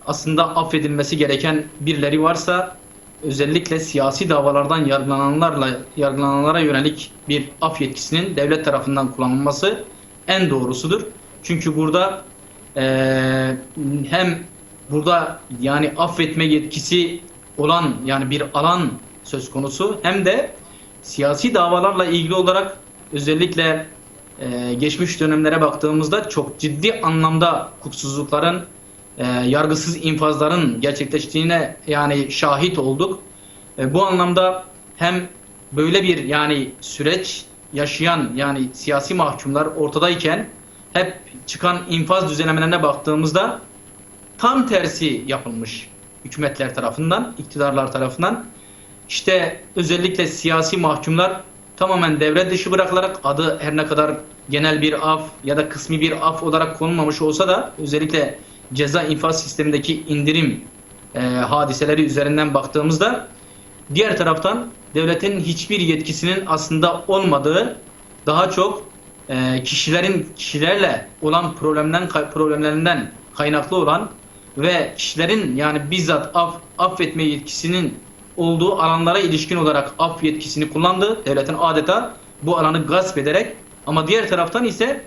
Speaker 2: Aslında affedilmesi gereken birileri varsa özellikle siyasi davalardan yargılananlara yönelik bir af yetkisinin devlet tarafından kullanılması en doğrusudur. Çünkü burada hem burada yani affetme yetkisi olan yani bir alan söz konusu hem de siyasi davalarla ilgili olarak özellikle geçmiş dönemlere baktığımızda çok ciddi anlamda hukuksuzlukların, yargısız infazların gerçekleştiğine yani şahit olduk. Bu anlamda hem böyle bir yani süreç yaşayan yani siyasi mahkumlar ortadayken hep çıkan infaz düzenlemelerine baktığımızda tam tersi yapılmış hükümetler tarafından, iktidarlar tarafından. İşte özellikle siyasi mahkumlar tamamen devre dışı bırakılarak adı her ne kadar genel bir af ya da kısmi bir af olarak konulmamış olsa da özellikle ceza infaz sistemindeki indirim hadiseleri üzerinden baktığımızda diğer taraftan devletin hiçbir yetkisinin aslında olmadığı daha çok kişilerle olan problemlerinden kaynaklı olan ve kişilerin yani bizzat affetme yetkisinin olduğu alanlara ilişkin olarak af yetkisini kullandı. Devletin adeta bu alanı gasp ederek ama diğer taraftan ise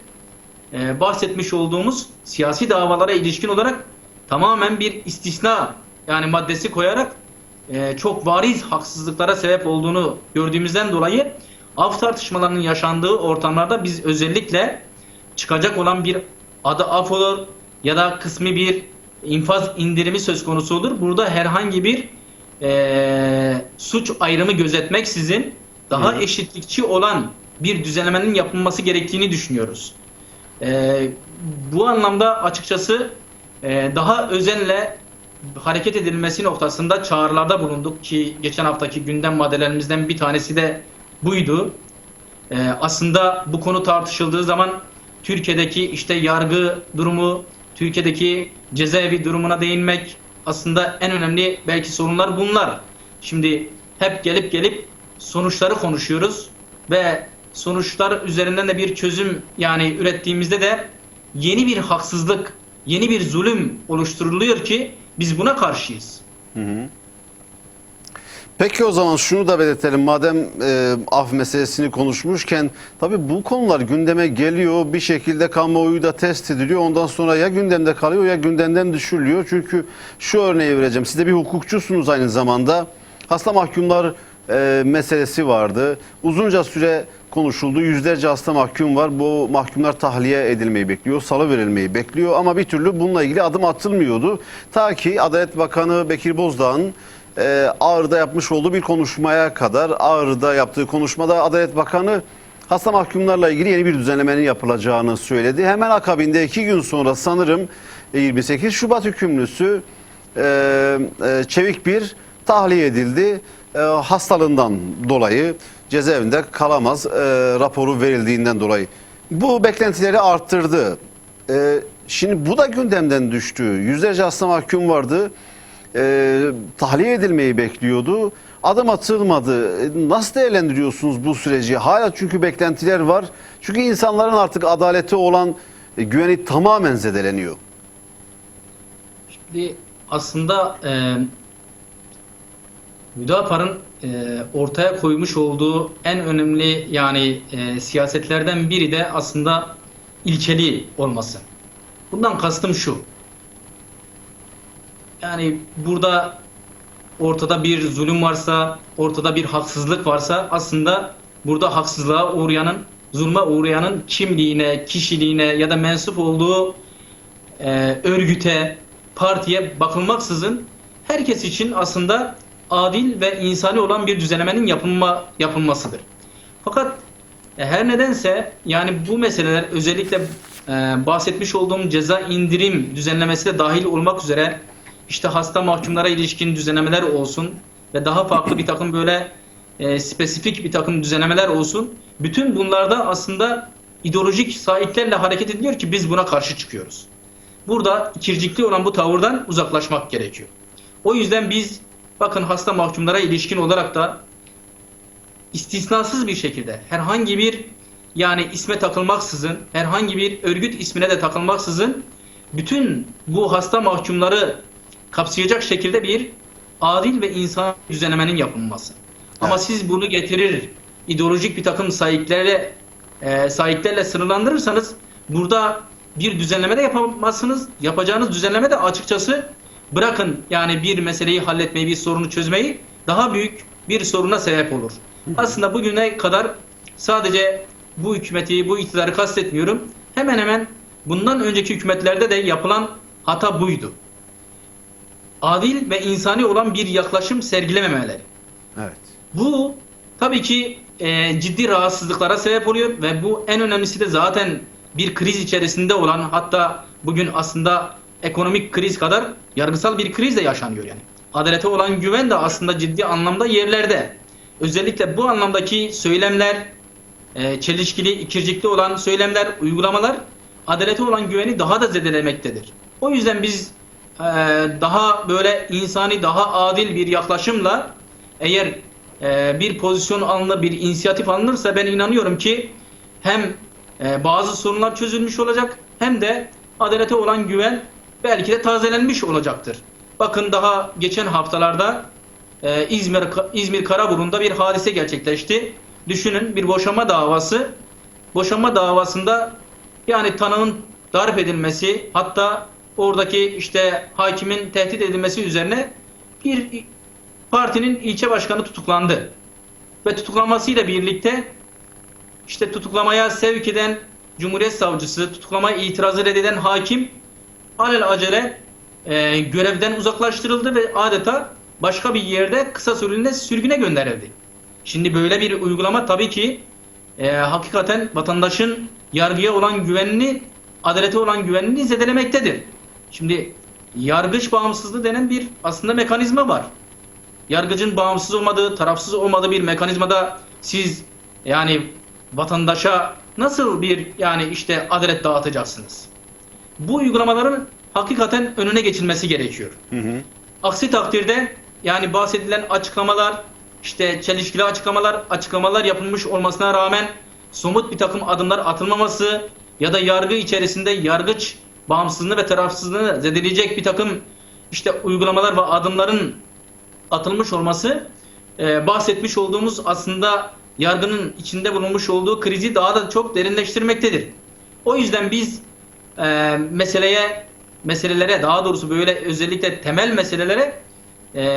Speaker 2: bahsetmiş olduğumuz siyasi davalara ilişkin olarak tamamen bir istisna yani maddesi koyarak çok bariz haksızlıklara sebep olduğunu gördüğümüzden dolayı af tartışmalarının yaşandığı ortamlarda biz özellikle çıkacak olan bir adı af olur ya da kısmi bir infaz indirimi söz konusu olur. Burada herhangi bir suç ayrımı gözetmeksizin daha eşitlikçi olan bir düzenlemenin yapılması gerektiğini düşünüyoruz. Bu anlamda açıkçası daha özenle hareket edilmesi noktasında çağrılarda bulunduk ki geçen haftaki gündem maddelerimizden bir tanesi de buydu. Aslında bu konu tartışıldığı zaman Türkiye'deki işte yargı durumu, Türkiye'deki cezaevi durumuna değinmek aslında en önemli belki sorunlar bunlar. Şimdi hep gelip sonuçları konuşuyoruz ve sonuçlar üzerinden de bir çözüm yani ürettiğimizde de yeni bir haksızlık, yeni bir zulüm oluşturuluyor ki biz buna karşıyız.
Speaker 1: Peki o zaman şunu da belirtelim. Madem af meselesini konuşmuşken tabii bu konular gündeme geliyor. Bir şekilde kamuoyu da test ediliyor. Ondan sonra ya gündemde kalıyor ya gündemden düşürülüyor. Çünkü şu örneği vereceğim. Siz de bir hukukçusunuz aynı zamanda. Hasta mahkumlar meselesi vardı. Uzunca süre konuşuldu. Yüzlerce hasta mahkum var. Bu mahkumlar tahliye edilmeyi bekliyor. Salı verilmeyi bekliyor. Ama bir türlü bununla ilgili adım atılmıyordu. Ta ki Adalet Bakanı Bekir Bozdağ'ın Ağrı'da yapmış olduğu bir konuşmaya kadar. Ağrı'da yaptığı konuşmada Adalet Bakanı hasta mahkumlarla ilgili yeni bir düzenlemenin yapılacağını söyledi. Hemen akabinde 2 gün sonra sanırım 28 Şubat hükümlüsü Çevik bir tahliye edildi. Hastalığından dolayı cezaevinde kalamaz raporu verildiğinden dolayı. Bu beklentileri arttırdı. Şimdi bu da gündemden düştü. Yüzlerce hasta mahkum vardı. Tahliye edilmeyi bekliyordu. Adım atılmadı. Nasıl değerlendiriyorsunuz bu süreci? Hala çünkü beklentiler var. Çünkü insanların artık adalete olan güveni tamamen zedeleniyor.
Speaker 2: Şimdi aslında Hüdapar'ın ortaya koymuş olduğu en önemli siyasetlerden biri de aslında ilkeli olması. Bundan kastım şu. Yani burada ortada bir zulüm varsa, ortada bir haksızlık varsa aslında burada haksızlığa uğrayanın, zulme uğrayanın kimliğine, kişiliğine ya da mensup olduğu örgüte, partiye bakılmaksızın herkes için aslında adil ve insani olan bir düzenlemenin yapılmasıdır. Fakat her nedense yani bu meseleler özellikle bahsetmiş olduğum ceza indirim düzenlemesi de dahil olmak üzere işte hasta mahkumlara ilişkin düzenlemeler olsun ve daha farklı bir takım böyle spesifik bir takım düzenlemeler olsun. Bütün bunlarda aslında ideolojik sahiplerle hareket ediliyor ki biz buna karşı çıkıyoruz. Burada ikircikli olan bu tavırdan uzaklaşmak gerekiyor. O yüzden biz bakın hasta mahkumlara ilişkin olarak da istisnasız bir şekilde herhangi bir isme takılmaksızın, herhangi bir örgüt ismine de takılmaksızın bütün bu hasta mahkumları kapsayacak şekilde bir adil ve insan düzenlemenin yapılması. Evet. Ama siz bunu getirir, ideolojik bir takım sahiplerle sınırlandırırsanız burada bir düzenleme de yapamazsınız. Yapacağınız düzenleme de açıkçası bırakın bir meseleyi halletmeyi, bir sorunu çözmeyi daha büyük bir soruna sebep olur. Aslında bugüne kadar sadece bu hükümeti, bu iktidarı kastetmiyorum. Hemen hemen bundan önceki hükümetlerde de yapılan hata buydu. Adil ve insani olan bir yaklaşım sergilememeleri.
Speaker 1: Evet.
Speaker 2: Bu tabii ki ciddi rahatsızlıklara sebep oluyor ve bu en önemlisi de zaten bir kriz içerisinde olan, hatta bugün aslında ekonomik kriz kadar yargısal bir kriz de yaşanıyor yani. Adalete olan güven de aslında ciddi anlamda yerlerde. Özellikle bu anlamdaki söylemler, çelişkili, ikircikli olan söylemler, uygulamalar adalete olan güveni daha da zedelemektedir. O yüzden biz daha böyle insani, daha adil bir yaklaşımla eğer bir pozisyon alınır, bir inisiyatif alınırsa ben inanıyorum ki hem bazı sorunlar çözülmüş olacak hem de adalete olan güven belki de tazelenmiş olacaktır. Bakın daha geçen haftalarda İzmir Karaburun'da bir hadise gerçekleşti. Düşünün, bir boşanma davası. Boşanma davasında tanığın darp edilmesi, hatta oradaki hakimin tehdit edilmesi üzerine bir partinin ilçe başkanı tutuklandı. Ve tutuklanmasıyla birlikte tutuklamaya sevk eden Cumhuriyet Savcısı, tutuklamaya itirazı reddeden hakim alelacele görevden uzaklaştırıldı ve adeta başka bir yerde kısa süreliğine sürgüne gönderildi. Şimdi böyle bir uygulama tabii ki hakikaten vatandaşın yargıya olan güvenini, adalete olan güvenini zedelemektedir. Şimdi yargıç bağımsızlığı denen bir aslında mekanizma var. Yargıcın bağımsız olmadığı, tarafsız olmadığı bir mekanizmada siz vatandaşa nasıl bir adalet dağıtacaksınız? Bu uygulamaların hakikaten önüne geçilmesi gerekiyor. Aksi takdirde bahsedilen açıklamalar, çelişkili açıklamalar yapılmış olmasına rağmen somut bir takım adımlar atılmaması ya da yargı içerisinde yargıç bağımsızlığını ve tarafsızlığını zedeleyecek bir takım uygulamalar ve adımların atılmış olması bahsetmiş olduğumuz aslında yargının içinde bulunmuş olduğu krizi daha da çok derinleştirmektedir. O yüzden biz meselelere, daha doğrusu böyle özellikle temel meselelere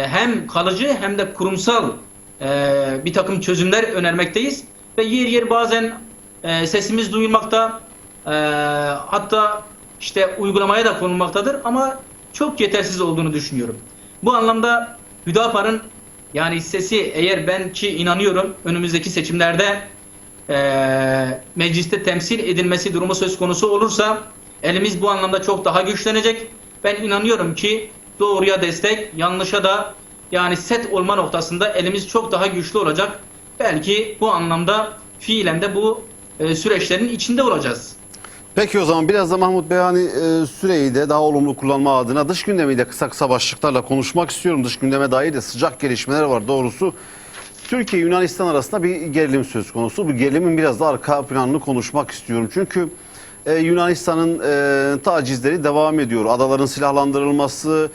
Speaker 2: hem kalıcı hem de kurumsal bir takım çözümler önermekteyiz ve yer yer bazen sesimiz duyulmakta, hatta uygulamaya da konulmaktadır ama çok yetersiz olduğunu düşünüyorum. Bu anlamda Hüdapar'ın sesi, eğer ben ki inanıyorum önümüzdeki seçimlerde mecliste temsil edilmesi durumu söz konusu olursa elimiz bu anlamda çok daha güçlenecek. Ben inanıyorum ki doğruya destek, yanlışa da set olma noktasında elimiz çok daha güçlü olacak. belki bu anlamda fiilen de bu süreçlerin içinde olacağız.
Speaker 1: Peki o zaman biraz da Mahmut Bey süreyi de daha olumlu kullanma adına dış gündemi de kısa kısa başlıklarla konuşmak istiyorum. Dış gündeme dair de sıcak gelişmeler var doğrusu. Türkiye Yunanistan arasında bir gerilim söz konusu. Bu gerilimin biraz da arka planını konuşmak istiyorum. Çünkü Yunanistan'ın tacizleri devam ediyor. Adaların silahlandırılması,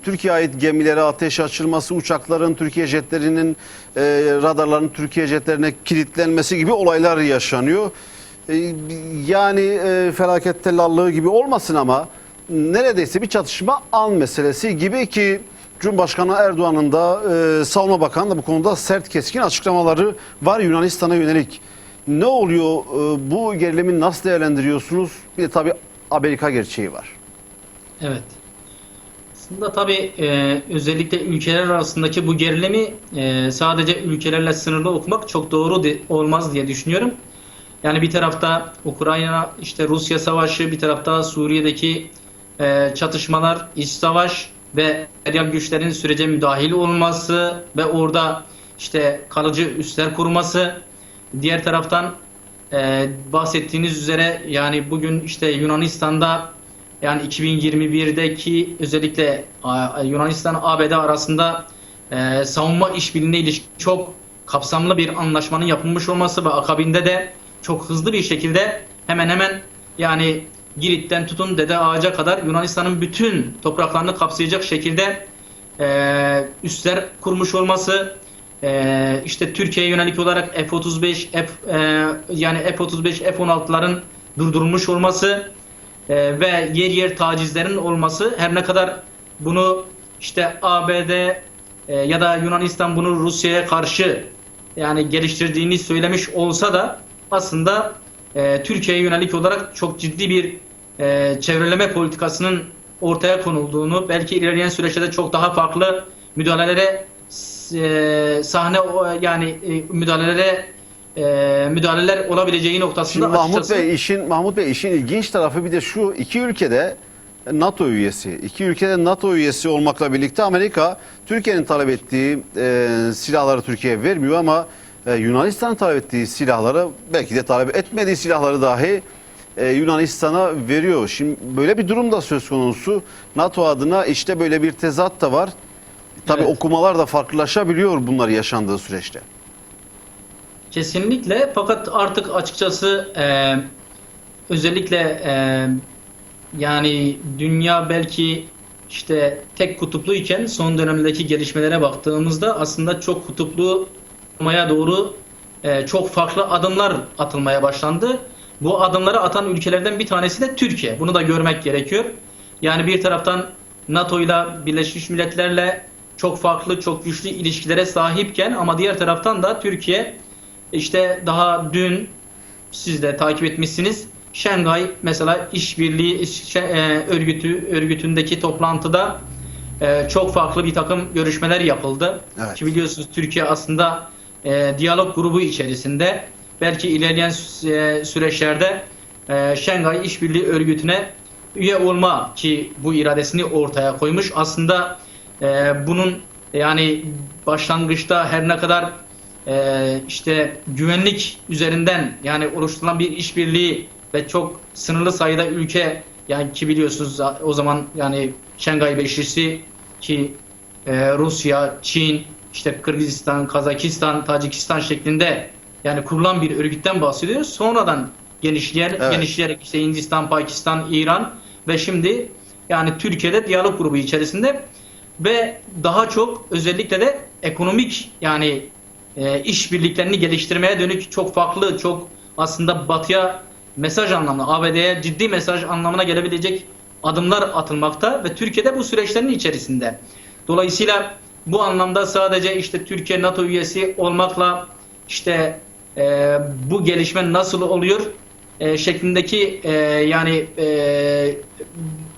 Speaker 1: Türkiye ait gemilere ateş açılması, uçakların Türkiye jetlerinin radarların Türkiye jetlerine kilitlenmesi gibi olaylar yaşanıyor. Yani felaket tellallığı gibi olmasın ama neredeyse bir çatışma an meselesi gibi ki Cumhurbaşkanı Erdoğan'ın da Savunma Bakanı da bu konuda sert keskin açıklamaları var Yunanistan'a yönelik. Ne oluyor? Bu gerilimi nasıl değerlendiriyorsunuz? Bir de tabii Amerika gerçeği var.
Speaker 2: Evet. Aslında tabii özellikle ülkeler arasındaki bu gerilimi sadece ülkelerle sınırlı okumak çok doğru olmaz diye düşünüyorum. Yani bir tarafta Ukrayna, işte Rusya savaşı, bir tarafta Suriye'deki çatışmalar, iç savaş ve emperyal güçlerin sürece müdahil olması ve orada işte kalıcı üsler kurması. Diğer taraftan bahsettiğiniz üzere yani bugün işte Yunanistan'da yani 2021'deki özellikle Yunanistan ABD arasında savunma işbirliğine ilişkin çok kapsamlı bir anlaşmanın yapılmış olması ve akabinde de çok hızlı bir şekilde hemen hemen yani Girit'ten tutun Dede Ağaç'a kadar Yunanistan'ın bütün topraklarını kapsayacak şekilde üsler kurmuş olması, işte Türkiye'ye yönelik olarak F-35, yani F-35, F-16'ların durdurulmuş olması ve yer yer tacizlerin olması, her ne kadar bunu işte ABD ya da Yunanistan bunu Rusya'ya karşı yani geliştirdiğini söylemiş olsa da aslında Türkiye'ye yönelik olarak çok ciddi bir çevreleme politikasının ortaya konulduğunu, belki ilerleyen süreçte çok daha farklı müdahalelere müdahaleler olabileceği noktasında
Speaker 1: Şimdi
Speaker 2: açıkçası.
Speaker 1: Mahmut Bey işin ilginç tarafı bir de şu: iki ülkede NATO üyesi. İki ülkede NATO üyesi olmakla birlikte Amerika Türkiye'nin talep ettiği silahları Türkiye'ye vermiyor ama Yunanistan'ın talep ettiği silahları, belki de talep etmediği silahları dahi Yunanistan'a veriyor. Şimdi böyle bir durum da söz konusu. NATO adına işte böyle bir tezat da var. Tabii
Speaker 2: Evet.
Speaker 1: okumalar da farklılaşabiliyor bunlar yaşandığı süreçte.
Speaker 2: Kesinlikle, fakat artık açıkçası özellikle yani dünya belki işte tek kutuplu iken son dönemdeki gelişmelere baktığımızda aslında çok kutuplu olmaya doğru çok farklı adımlar atılmaya başlandı. Bu adımları atan ülkelerden bir tanesi de Türkiye. Bunu da görmek gerekiyor. Yani bir taraftan NATO'yla, Birleşmiş Milletler'le çok farklı, çok güçlü ilişkilere sahipken ama diğer taraftan da Türkiye işte daha dün siz de takip etmişsiniz. Şanghay mesela İşbirliği örgütündeki toplantıda çok farklı bir takım görüşmeler yapıldı.
Speaker 1: Evet.
Speaker 2: Ki biliyorsunuz Türkiye aslında diyalog grubu içerisinde, belki ilerleyen süreçlerde Şanghay İşbirliği Örgütü'ne üye olma ki bu iradesini ortaya koymuş. Aslında bunun yani başlangıçta her ne kadar işte güvenlik üzerinden yani oluşturulan bir işbirliği ve çok sınırlı sayıda ülke, yani ki biliyorsunuz o zaman yani Şanghay Beşlisi ki Rusya, Çin, işte Kırgızistan, Kazakistan, Tacikistan şeklinde yani kurulan bir örgütten bahsediyoruz. Sonradan genişleyerek işte Hindistan, Pakistan, İran ve şimdi yani Türkiye'de diyalog grubu içerisinde ve daha çok özellikle de ekonomik yani işbirliklerini geliştirmeye dönük çok farklı, çok aslında Batı'ya mesaj anlamına, ABD'ye ciddi mesaj anlamına gelebilecek adımlar atılmakta ve Türkiye'de bu süreçlerin içerisinde. Dolayısıyla bu anlamda sadece işte Türkiye NATO üyesi olmakla işte bu gelişme nasıl oluyor şeklindeki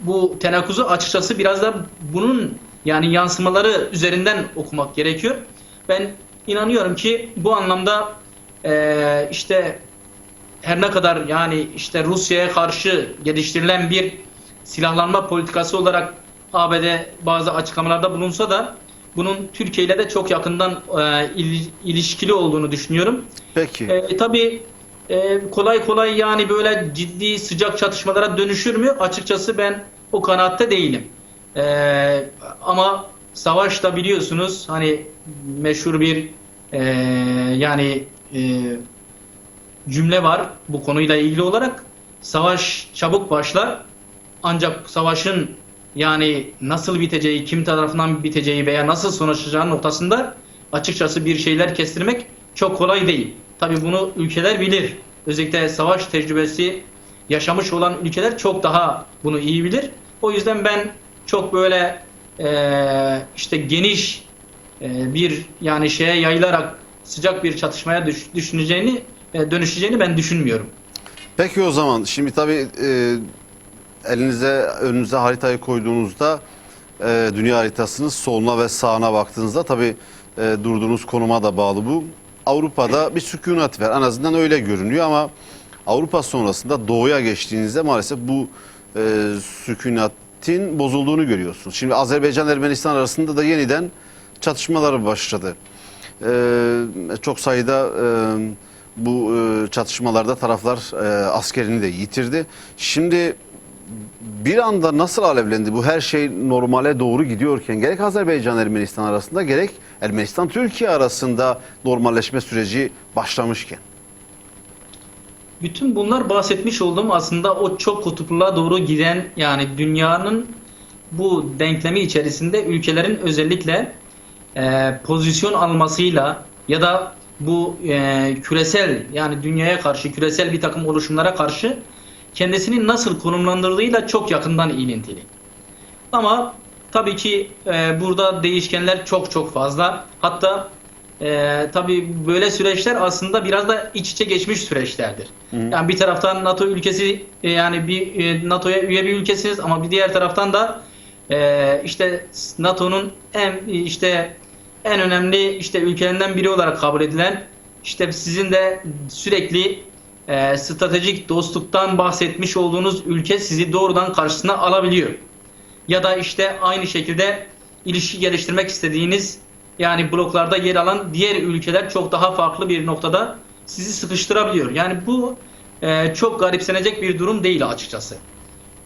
Speaker 2: bu tenakkuzu açıkçası biraz da bunun yani yansımaları üzerinden okumak gerekiyor. Ben inanıyorum ki bu anlamda işte her ne kadar yani işte Rusya'ya karşı geliştirilen bir silahlanma politikası olarak ABD bazı açıklamalarda bulunsa da bunun Türkiye ile de çok yakından ilişkili olduğunu düşünüyorum.
Speaker 1: Peki.
Speaker 2: Tabii kolay kolay yani böyle ciddi sıcak çatışmalara dönüşür mü? Açıkçası ben o kanaatte değilim. Ama savaşta biliyorsunuz hani meşhur bir yani cümle var bu konuyla ilgili olarak. Savaş çabuk başlar ancak savaşın yani nasıl biteceği, kim tarafından biteceği veya nasıl sonuçlanacağının noktasında açıkçası bir şeyler kestirmek çok kolay değil. Tabii bunu ülkeler bilir. Özellikle savaş tecrübesi yaşamış olan ülkeler çok daha bunu iyi bilir. O yüzden ben çok böyle işte geniş bir yani şeye yayılarak sıcak bir çatışmaya dönüşeceğini ben düşünmüyorum.
Speaker 1: Peki o zaman şimdi tabii önünüze haritayı koyduğunuzda dünya haritasının soluna ve sağına baktığınızda tabii durduğunuz konuma da bağlı bu. Avrupa'da bir sükunat var. En azından öyle görünüyor ama Avrupa sonrasında doğuya geçtiğinizde maalesef bu sükunatin bozulduğunu görüyorsunuz. Şimdi Azerbaycan-Ermenistan arasında da yeniden çatışmalar başladı. Çok sayıda bu çatışmalarda taraflar askerini de yitirdi. Şimdi bir anda nasıl alevlendi bu, her şey normale doğru gidiyorken gerek Azerbaycan-Ermenistan arasında gerek Ermenistan-Türkiye arasında normalleşme süreci başlamışken?
Speaker 2: Bütün bunlar bahsetmiş olduğum aslında o çok kutupluğa doğru giden yani dünyanın bu denklemi içerisinde ülkelerin özellikle pozisyon almasıyla ya da bu küresel yani dünyaya karşı küresel bir takım oluşumlara karşı kendisini nasıl konumlandırdığıyla çok yakından ilintili. Ama tabii ki burada değişkenler çok çok fazla. Hatta tabii böyle süreçler aslında biraz da iç içe geçmiş süreçlerdir. Yani bir taraftan NATO ülkesi yani bir NATO'ya üye bir ülkesiniz ama bir diğer taraftan da işte NATO'nun en önemli işte ülkelerinden biri olarak kabul edilen işte sizin de sürekli stratejik dostluktan bahsetmiş olduğunuz ülke sizi doğrudan karşısına alabiliyor. Ya da işte aynı şekilde ilişki geliştirmek istediğiniz yani bloklarda yer alan diğer ülkeler çok daha farklı bir noktada sizi sıkıştırabiliyor. Yani bu çok garipsenecek bir durum değil açıkçası.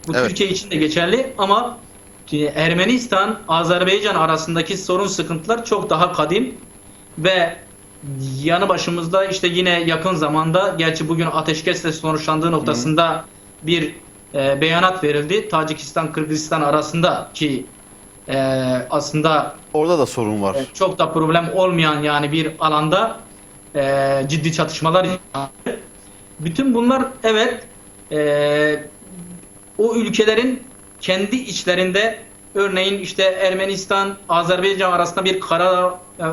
Speaker 2: Bu
Speaker 1: Evet.
Speaker 2: Türkiye için de geçerli ama Ermenistan-Azerbaycan arasındaki sorun sıkıntılar çok daha kadim ve yanı başımızda işte yine yakın zamanda gerçi bugün ateşkesle sonuçlandığı noktasında bir beyanat verildi. Tacikistan-Kırgızistan arasında ki aslında
Speaker 1: Orada da sorun var.
Speaker 2: çok da problem olmayan yani bir alanda ciddi çatışmalar yaşandı. Bütün bunlar evet o ülkelerin kendi içlerinde örneğin işte Ermenistan, Azerbaycan arasında bir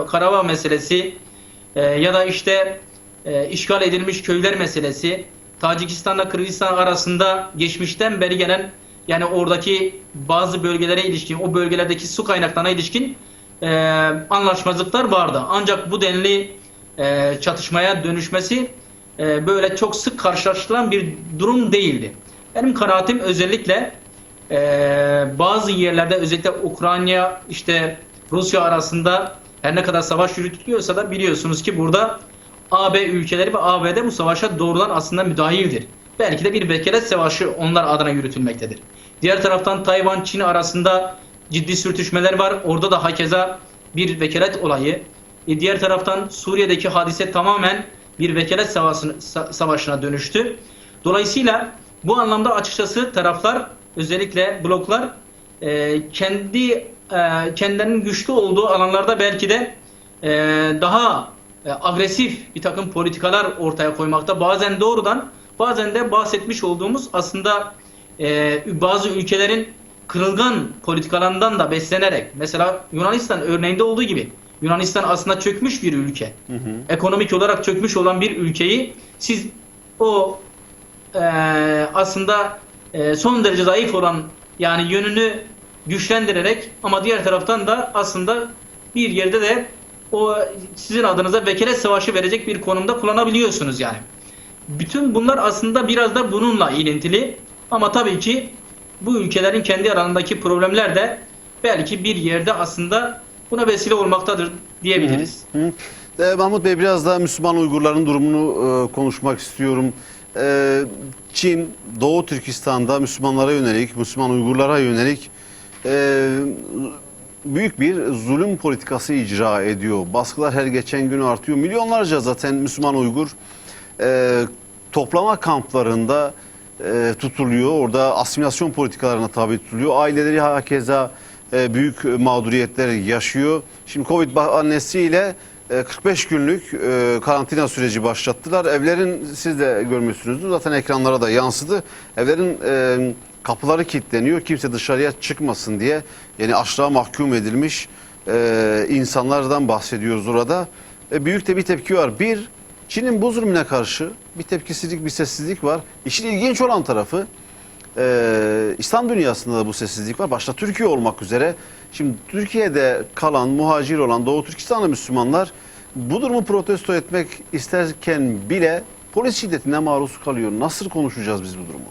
Speaker 2: Karabağ meselesi ya da işte işgal edilmiş köyler meselesi, Tacikistan'la Kırgızistan arasında geçmişten beri gelen yani oradaki bazı bölgelere ilişkin, o bölgelerdeki su kaynaklarına ilişkin anlaşmazlıklar vardı. Ancak bu denli çatışmaya dönüşmesi böyle çok sık karşılaşılan bir durum değildi. Benim kanaatim özellikle bazı yerlerde özellikle Ukrayna işte Rusya arasında her ne kadar savaş yürütülüyorsa da biliyorsunuz ki burada AB ülkeleri ve ABD bu savaşa doğrudan aslında müdahildir. Belki de bir vekalet savaşı onlar adına yürütülmektedir. Diğer taraftan Tayvan, Çin arasında ciddi sürtüşmeler var. Orada da hakeza bir vekalet olayı. Diğer taraftan Suriye'deki hadise tamamen bir vekalet savaşına dönüştü. Dolayısıyla bu anlamda açıkçası taraflar özellikle bloklar kendilerinin güçlü olduğu alanlarda belki de daha agresif bir takım politikalar ortaya koymakta. Bazen doğrudan bazen de bahsetmiş olduğumuz aslında bazı ülkelerin kırılgan politikalarından da beslenerek mesela Yunanistan örneğinde olduğu gibi Yunanistan aslında çökmüş bir ülke. Ekonomik olarak çökmüş olan bir ülkeyi siz o aslında son derece zayıf olan yani yönünü güçlendirerek ama diğer taraftan da aslında bir yerde de o sizin adınıza vekalet savaşı verecek bir konumda kullanabiliyorsunuz yani. Bütün bunlar aslında biraz da bununla ilintili ama tabii ki bu ülkelerin kendi aralarındaki problemler de belki bir yerde aslında buna vesile olmaktadır diyebiliriz.
Speaker 1: Mahmut Bey, biraz daha Müslüman Uygurların durumunu konuşmak istiyorum. Çin, Doğu Türkistan'da Müslümanlara yönelik, Müslüman Uygurlara yönelik büyük bir zulüm politikası icra ediyor. Baskılar her geçen gün artıyor. Milyonlarca zaten Müslüman Uygur toplama kamplarında tutuluyor. Orada asimilasyon politikalarına tabi tutuluyor. Aileleri hakeza büyük mağduriyetler yaşıyor. Şimdi Covid bahanesiyle 45 günlük karantina süreci başlattılar. Evlerin, siz de görmüşsünüzdür, zaten ekranlara da yansıdı. Evlerin kapıları kilitleniyor. Kimse dışarıya çıkmasın diye. Yani açlığa mahkum edilmiş insanlardan bahsediyoruz orada. Büyük de bir tepki var. Bir, Çin'in bu zulmüne karşı bir tepkisizlik, bir sessizlik var. İşin ilginç olan tarafı İslam dünyasında da bu sessizlik var. Başta Türkiye olmak üzere. Şimdi Türkiye'de kalan, muhacir olan Doğu Türkistanlı Müslümanlar bu durumu protesto etmek isterken bile polis şiddetine maruz kalıyor. Nasıl konuşacağız biz bu durumu?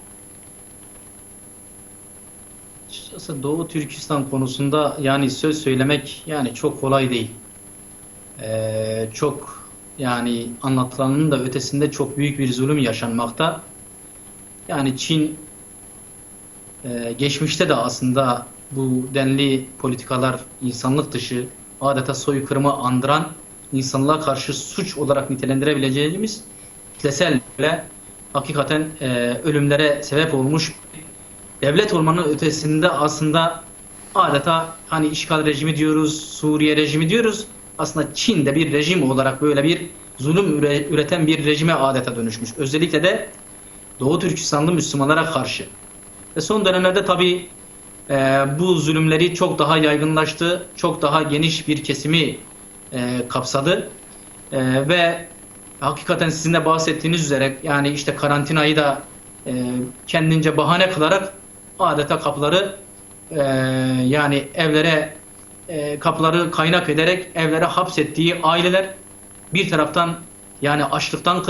Speaker 2: Açıkçası Doğu Türkistan konusunda yani söz söylemek yani çok kolay değil. Çok yani anlatılanın da ötesinde çok büyük bir zulüm yaşanmakta. Yani Çin geçmişte de aslında bu denli politikalar insanlık dışı, adeta soykırımı andıran, insanlığa karşı suç olarak nitelendirebileceğimiz kitlesel ve hakikaten ölümlere sebep olmuş devlet olmanın ötesinde aslında adeta hani işgal rejimi diyoruz, Suriye rejimi diyoruz. Aslında Çin'de bir rejim olarak böyle bir zulüm üreten bir rejime adeta dönüşmüş. Özellikle de Doğu Türkistanlı Müslümanlara karşı. Ve son dönemlerde tabii bu zulümleri çok daha yaygınlaştı, çok daha geniş bir kesimi kapsadı. Ve hakikaten sizin de bahsettiğiniz üzere yani işte karantinayı da kendince bahane kılarak adeta kapıları yani evlere kapıları kaynak ederek evlere hapsettiği aileler bir taraftan yani açlıktan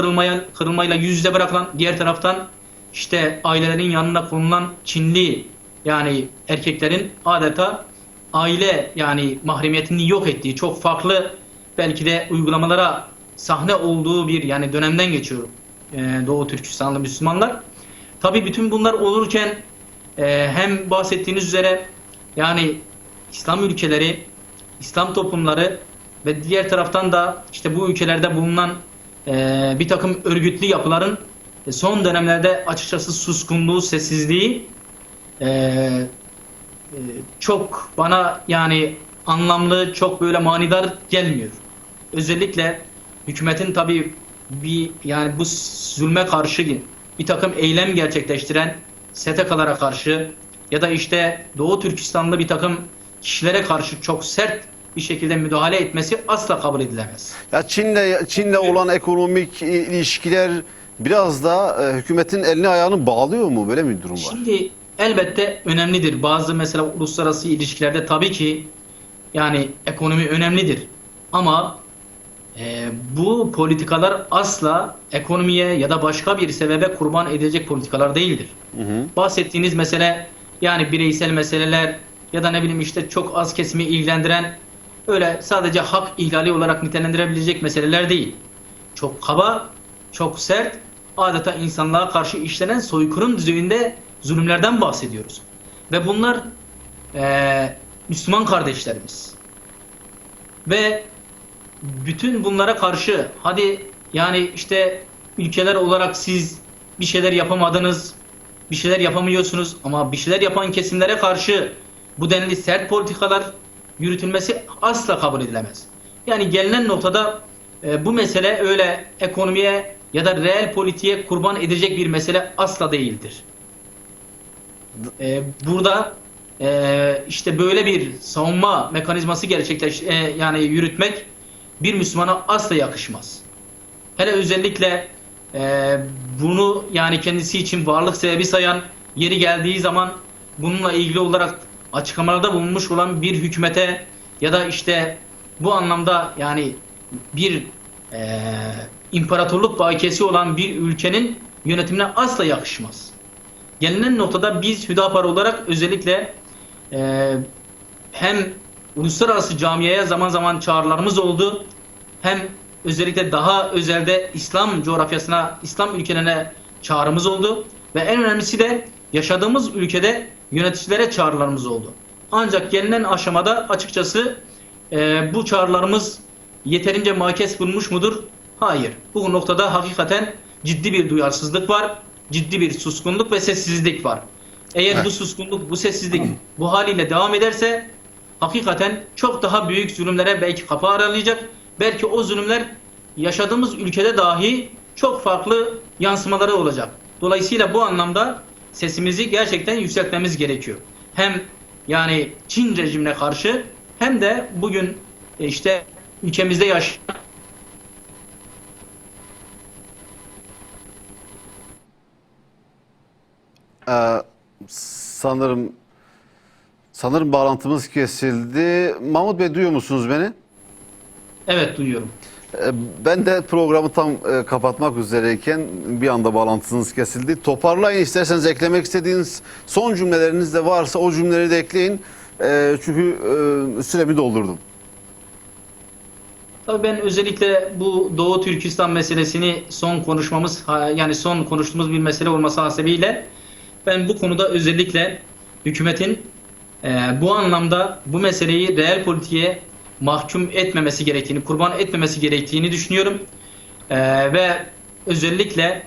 Speaker 2: kırılmayla yüz yüze bırakılan, diğer taraftan işte ailelerin yanına konulan Çinli yani erkeklerin adeta aile yani mahremiyetini yok ettiği çok farklı belki de uygulamalara sahne olduğu bir yani dönemden geçiyor Doğu Türkistanlı Müslümanlar. Tabii bütün bunlar olurken hem bahsettiğiniz üzere yani İslam ülkeleri, İslam toplumları ve diğer taraftan da işte bu ülkelerde bulunan bir takım örgütlü yapıların son dönemlerde açıkçası suskunluğu, sessizliği çok bana yani anlamlı, çok böyle manidar gelmiyor. Özellikle hükümetin tabii bir yani bu zulme karşı bir takım eylem gerçekleştiren STK'lara karşı ya da işte Doğu Türkistanlı bir takım kişilere karşı çok sert bir şekilde müdahale etmesi asla kabul edilemez.
Speaker 1: Ya Çin'le olan ekonomik ilişkiler biraz da hükümetin elini ayağını bağlıyor mu? Böyle bir durum var.
Speaker 2: Şimdi elbette önemlidir. Bazı mesela uluslararası ilişkilerde tabii ki yani ekonomi önemlidir. Ama bu politikalar asla ekonomiye ya da başka bir sebebe kurban edilecek politikalar değildir. Bahsettiğiniz mesele yani bireysel meseleler ya da ne bileyim işte çok az kesimi ilgilendiren öyle sadece hak ihlali olarak nitelendirebilecek meseleler değil. Çok kaba, çok sert, adeta insanlığa karşı işlenen soykırım düzeyinde zulümlerden bahsediyoruz. Ve bunlar Müslüman kardeşlerimiz. Ve bütün bunlara karşı hadi yani işte ülkeler olarak siz bir şeyler yapamadınız, bir şeyler yapamıyorsunuz ama bir şeyler yapan kesimlere karşı bu denli sert politikalar yürütülmesi asla kabul edilemez. Yani gelinen noktada bu mesele öyle ekonomiye ya da reel politiğe kurban edilecek bir mesele asla değildir. Burada işte böyle bir savunma mekanizması yani yürütmek bir Müslümana asla yakışmaz. Hele özellikle bunu yani kendisi için varlık sebebi sayan yeri geldiği zaman bununla ilgili olarak açıklamalarda bulunmuş olan bir hükümete ya da işte bu anlamda yani bir imparatorluk bakiyesi olan bir ülkenin yönetimine asla yakışmaz. Gelinen noktada biz Hüdapar olarak özellikle hem uluslararası camiaya zaman zaman çağrılarımız oldu. Hem özellikle daha özelde İslam coğrafyasına, İslam ülkelerine çağrımız oldu. Ve en önemlisi de yaşadığımız ülkede yöneticilere çağrılarımız oldu. Ancak gelinen aşamada açıkçası bu çağrılarımız yeterince makes bulmuş mudur? Hayır. Bu noktada hakikaten ciddi bir duyarsızlık var, ciddi bir suskunluk ve sessizlik var. Eğer bu suskunluk, bu sessizlik bu haliyle devam ederse hakikaten çok daha büyük zulümlere belki kapı aralayacak. Belki o zulümler yaşadığımız ülkede dahi çok farklı yansımaları olacak. Dolayısıyla bu anlamda sesimizi gerçekten yükseltmemiz gerekiyor. Hem yani Çin rejimine karşı hem de bugün işte ülkemizde yaşayan
Speaker 1: sanırım bağlantımız kesildi. Mahmut Bey, duyuyor musunuz beni?
Speaker 2: evet duyuyorum.
Speaker 1: Ben de programı tam kapatmak üzereyken bir anda bağlantınız kesildi. Toparlayın, isterseniz eklemek istediğiniz son cümleleriniz de varsa o cümleleri de ekleyin. Çünkü süremi doldurdum.
Speaker 2: Tabii ben özellikle bu Doğu Türkistan meselesini son konuştuğumuz bir mesele olması hasebiyle ben bu konuda özellikle hükümetin bu anlamda bu meseleyi reel politiğe mahkum etmemesi gerektiğini, kurban etmemesi gerektiğini düşünüyorum. Ve özellikle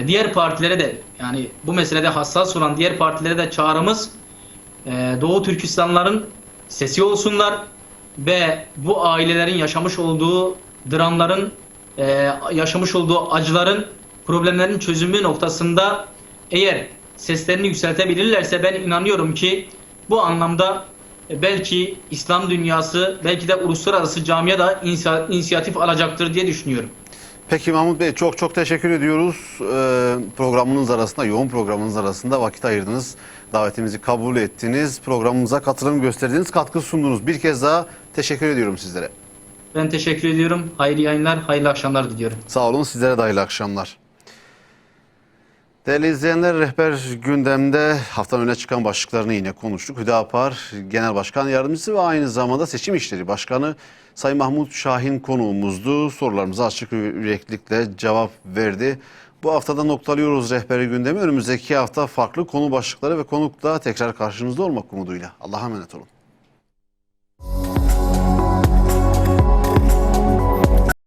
Speaker 2: diğer partilere de, yani bu meselede hassas olan diğer partilere de çağrımız Doğu Türkistanlıların sesi olsunlar ve bu ailelerin yaşamış olduğu dramların, yaşamış olduğu acıların, problemlerin çözümü noktasında eğer seslerini yükseltebilirlerse ben inanıyorum ki bu anlamda belki İslam dünyası, belki de uluslararası camia da inisiyatif alacaktır diye düşünüyorum.
Speaker 1: Peki Mahmut Bey, çok çok teşekkür ediyoruz. Programınız arasında, yoğun programınız arasında vakit ayırdınız. Davetimizi kabul ettiniz. Programımıza katılım gösterdiğiniz, katkı sundunuz. Bir kez daha teşekkür ediyorum sizlere.
Speaker 2: Ben teşekkür ediyorum. Hayırlı yayınlar, hayırlı akşamlar diliyorum.
Speaker 1: Sağ olun, sizlere de hayırlı akşamlar. Değerli izleyenler, Rehber gündemde haftanın öne çıkan başlıklarını yine konuştuk. Hüdapar Genel Başkan Yardımcısı ve aynı zamanda Seçim İşleri Başkanı Sayın Mahmut Şahin konuğumuzdu. Sorularımıza açık yüreklilikle cevap verdi. Bu haftada noktalıyoruz Rehber gündemi. Önümüzdeki hafta farklı konu başlıkları ve konukla tekrar karşınızda olmak umuduyla. Allah'a emanet olun.